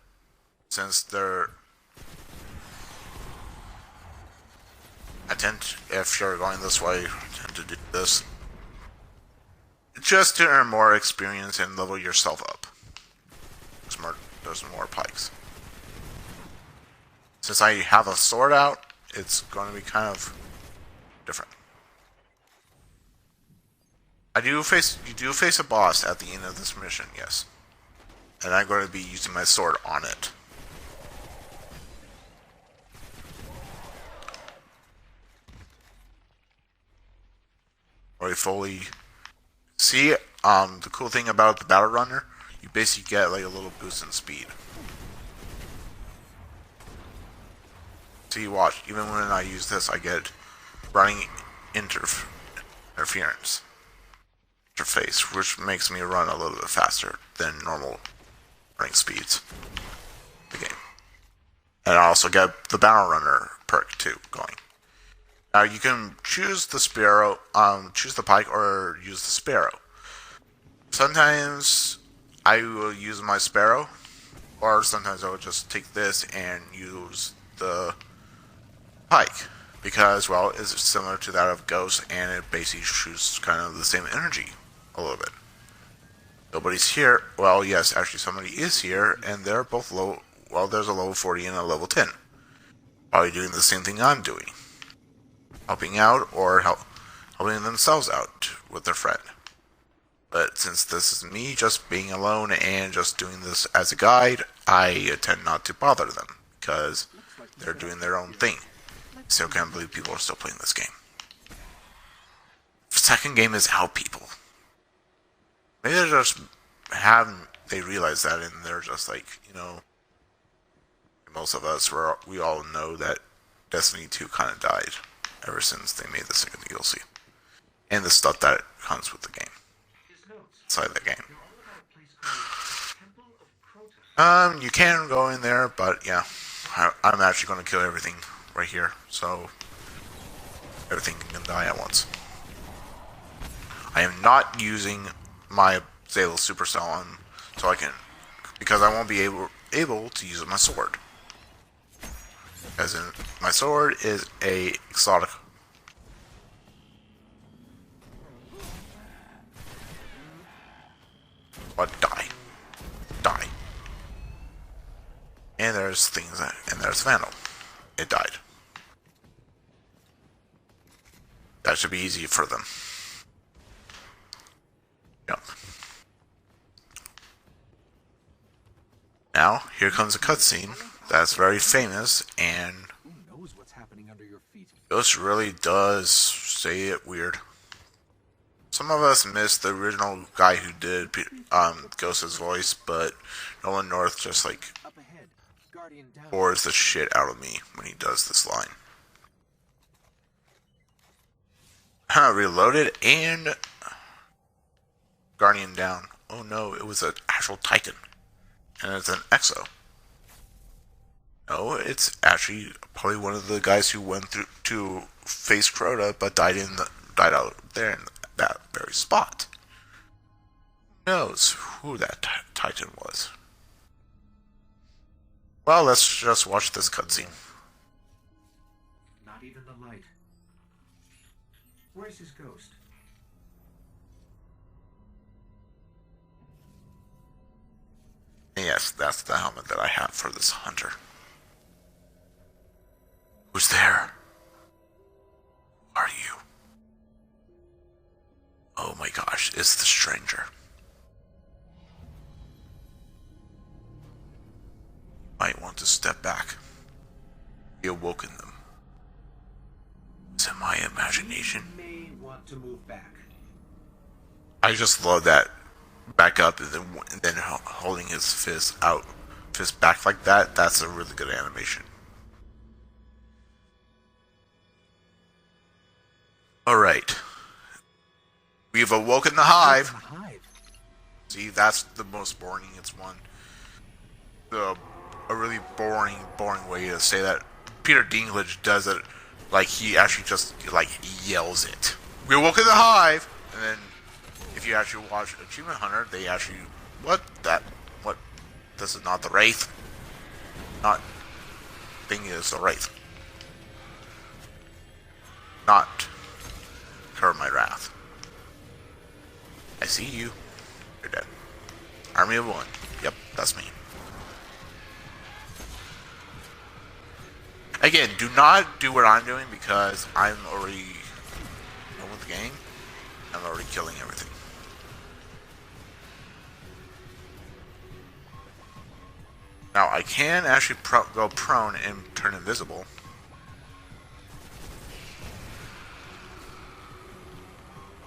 since they're... if you're going this way, I tend to do this. Just to earn more experience and level yourself up. There's more pikes. Since I have a sword out, it's going to be kind of different. You do face a boss at the end of this mission, yes. And I'm going to be using my sword on it. Or fully... See, the cool thing about the Battle Runner, you basically get like a little boost in speed. See, watch, even when I use this, I get running interference interface, which makes me run a little bit faster than normal running speeds in the game. And I also get the Battle Runner perk too going. Now you can choose the Sparrow, choose the Pike or use the Sparrow. Sometimes I will use my Sparrow, or sometimes I will just take this and use the Pike. Because, well, it's similar to that of Ghost, and it basically shoots kind of the same energy a little bit. Nobody's here. Well, yes, actually somebody is here, and they're both low. Well, there's a level 40 and a level 10. Probably doing the same thing I'm doing. Helping out or helping themselves out with their friend. But since this is me just being alone and just doing this as a guide, I tend not to bother them because they're doing their own thing. Still can't believe people are still playing this game. Second game is out, people. Maybe they realize that and they're just like, most of us, we all know that Destiny 2 kind of died ever since they made the second DLC. And the stuff that comes with the game. Inside the game. You can go in there, but yeah. I'm actually going to kill everything right here, so everything can die at once. I am not using my Zalo Supercell on, so I can, because I won't be able to use my sword. As in, my sword is a exotic. But die. And there's there's Vandal. It died. That should be easy for them. Yep. Now, here comes a cutscene that's very famous, and Who knows what's happening under your feet? Ghost really does say it weird. Some of us missed the original guy who did Ghost's voice, but Nolan North just like Up ahead, Guardian down. bores the shit out of me when he does this line. Reloaded and Guardian down. Oh no, it was an actual Titan. And it's an Exo. No, it's actually probably one of the guys who went through to face Crota but died out there in that very spot. Who knows who that Titan was? Well, let's just watch this cutscene. Not even the light. Where's his ghost? Yes, that's the helmet that I have for this hunter. Who's there? Who are you? Oh my gosh, it's the stranger. Might want to step back. He awoken them. Is it my imagination? You may want to move back. I just love that back up and then holding his fist back like that. That's a really good animation. Alright. We've awoken the hive. See, that's the most boring it's one. A really boring way to say that. Peter Dinklage does it like he actually just like yells it. We awoken the hive, and then if you actually watch Achievement Hunter, they actually what this is not the Wraith. Not thing is the Wraith. Not Curb My Wrath. I see you. You're dead. Army of One. Yep, that's me. Again, do not do what I'm doing because I'm already done with the game. I'm already killing everything. Now, I can actually go prone and turn invisible.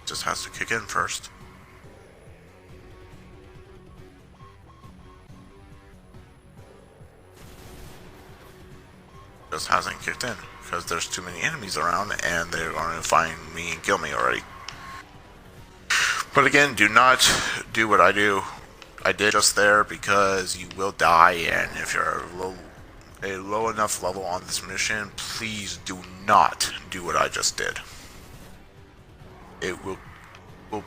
Just has to kick in first. Just hasn't kicked in because there's too many enemies around and they're going to find me and kill me already. But again, do not do what I do. I did just there because you will die, and if you're a low enough level on this mission, please do not do what I just did. It will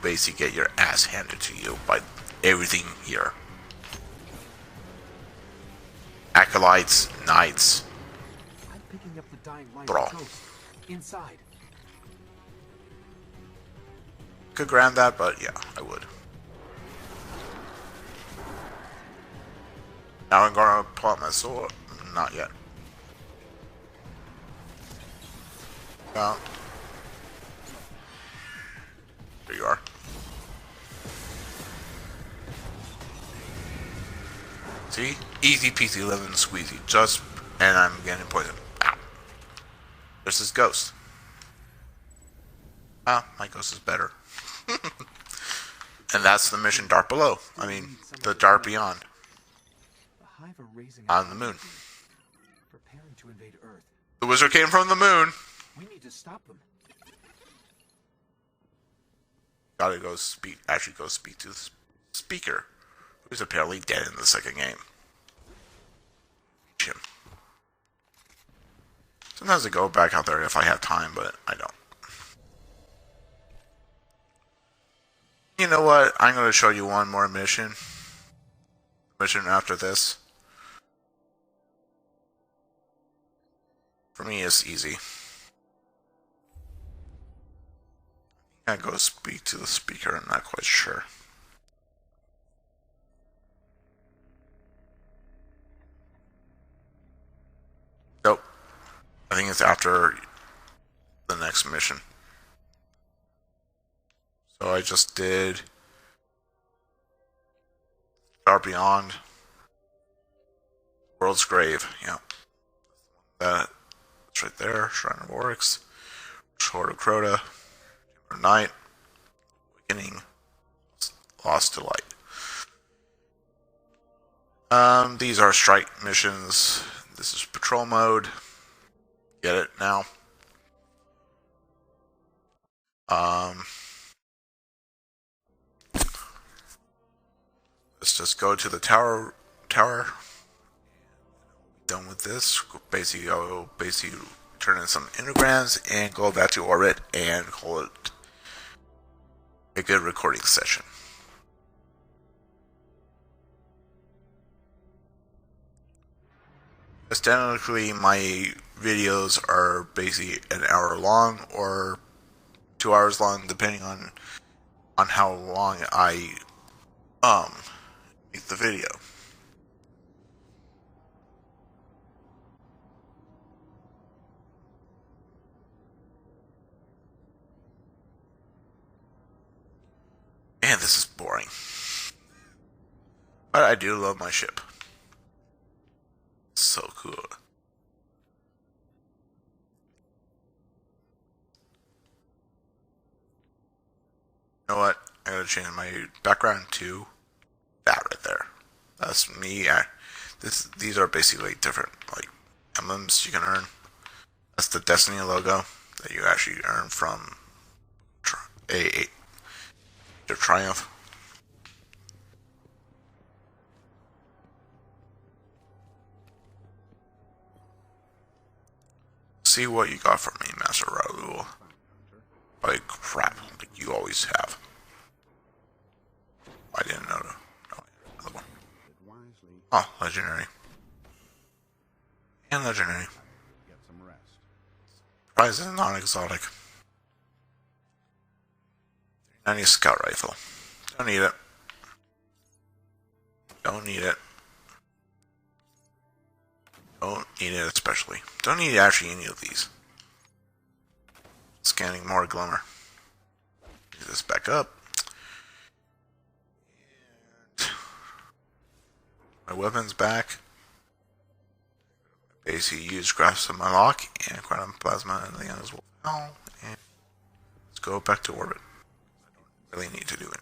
basically get your ass handed to you by everything here. Acolytes, knights. I'm picking up the dying light Brawl. of ghost. Inside. Could grab that, but yeah, I would. Now I'm gonna pull out my sword. Not yet. There you are. See? Easy peasy lemon squeezy. And I'm getting poisoned. Ow. There's this ghost. Ah, my ghost is better. And that's the mission Dark Below. I mean, the Dark Beyond. The hive are raising On the moon. preparing to invade Earth. The wizard came from the moon. We need to stop them. Gotta go speak. Actually, go speak to the speaker, who's apparently dead in the second game. Him. Sometimes I go back out there if I have time, but I don't. You know what? I'm going to show you one more mission. Mission after this. For me, it's easy. I go speak to the speaker. I'm not quite sure. Nope. I think it's after the next mission. So I just did Far Beyond, World's Grave. Yeah, that's right there. Shrine of Oryx, Sword of Crota, Night, Awakening, Lost to Light. These are strike missions. This is patrol mode. Get it now? Let's just go to the tower. Done with this. Basically, I'll turn in some intergrams and go back to orbit and call it a good recording session. Technically, my videos are basically an hour long or 2 hours long, depending on how long I make the video. Man, this is boring. But I do love my ship. So cool. You know what? I gotta change my background to that right there. That's me. These are basically different like emblems you can earn. That's the Destiny logo that you actually earn from the Triumph. See what you got from me, Master Raoul. Like crap, like you always have. I didn't know. No, another one. Oh, legendary. And legendary. Get some rest. Prize is non-exotic. 90 scout rifle. Don't need it. Don't need it. Don't need it especially. Don't need actually any of these. Scanning more glimmer. Get this back up. And my weapon's back. Basically use grasp of my lock and quantum plasma and the end as well. And let's go back to orbit. I don't really need to do anything.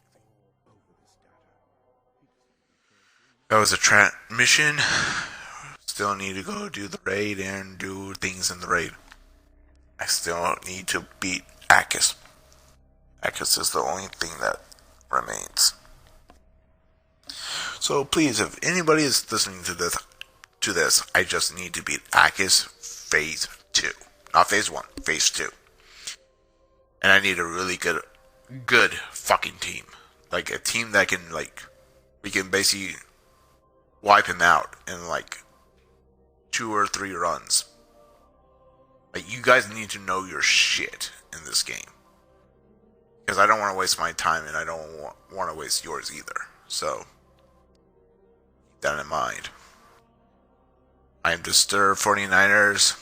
That was a mission. Still need to go do the raid and do things in the raid. I still need to beat Akis. Akis is the only thing that remains. So please, if anybody is listening to this, I just need to beat Akis Phase 2. Not Phase 1, Phase 2. And I need a really good fucking team. Like a team that can we can basically wipe him out in 2 or 3 runs. Like, you guys need to know your shit in this game. Because I don't want to waste my time, and I don't want to waste yours either. So, keep that in mind. I am Disturbed 49ers,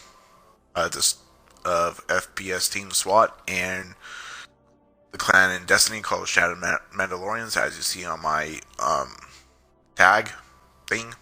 of FPS Team SWAT, and the clan in Destiny called Shadow Mandalorians, as you see on my tag thing.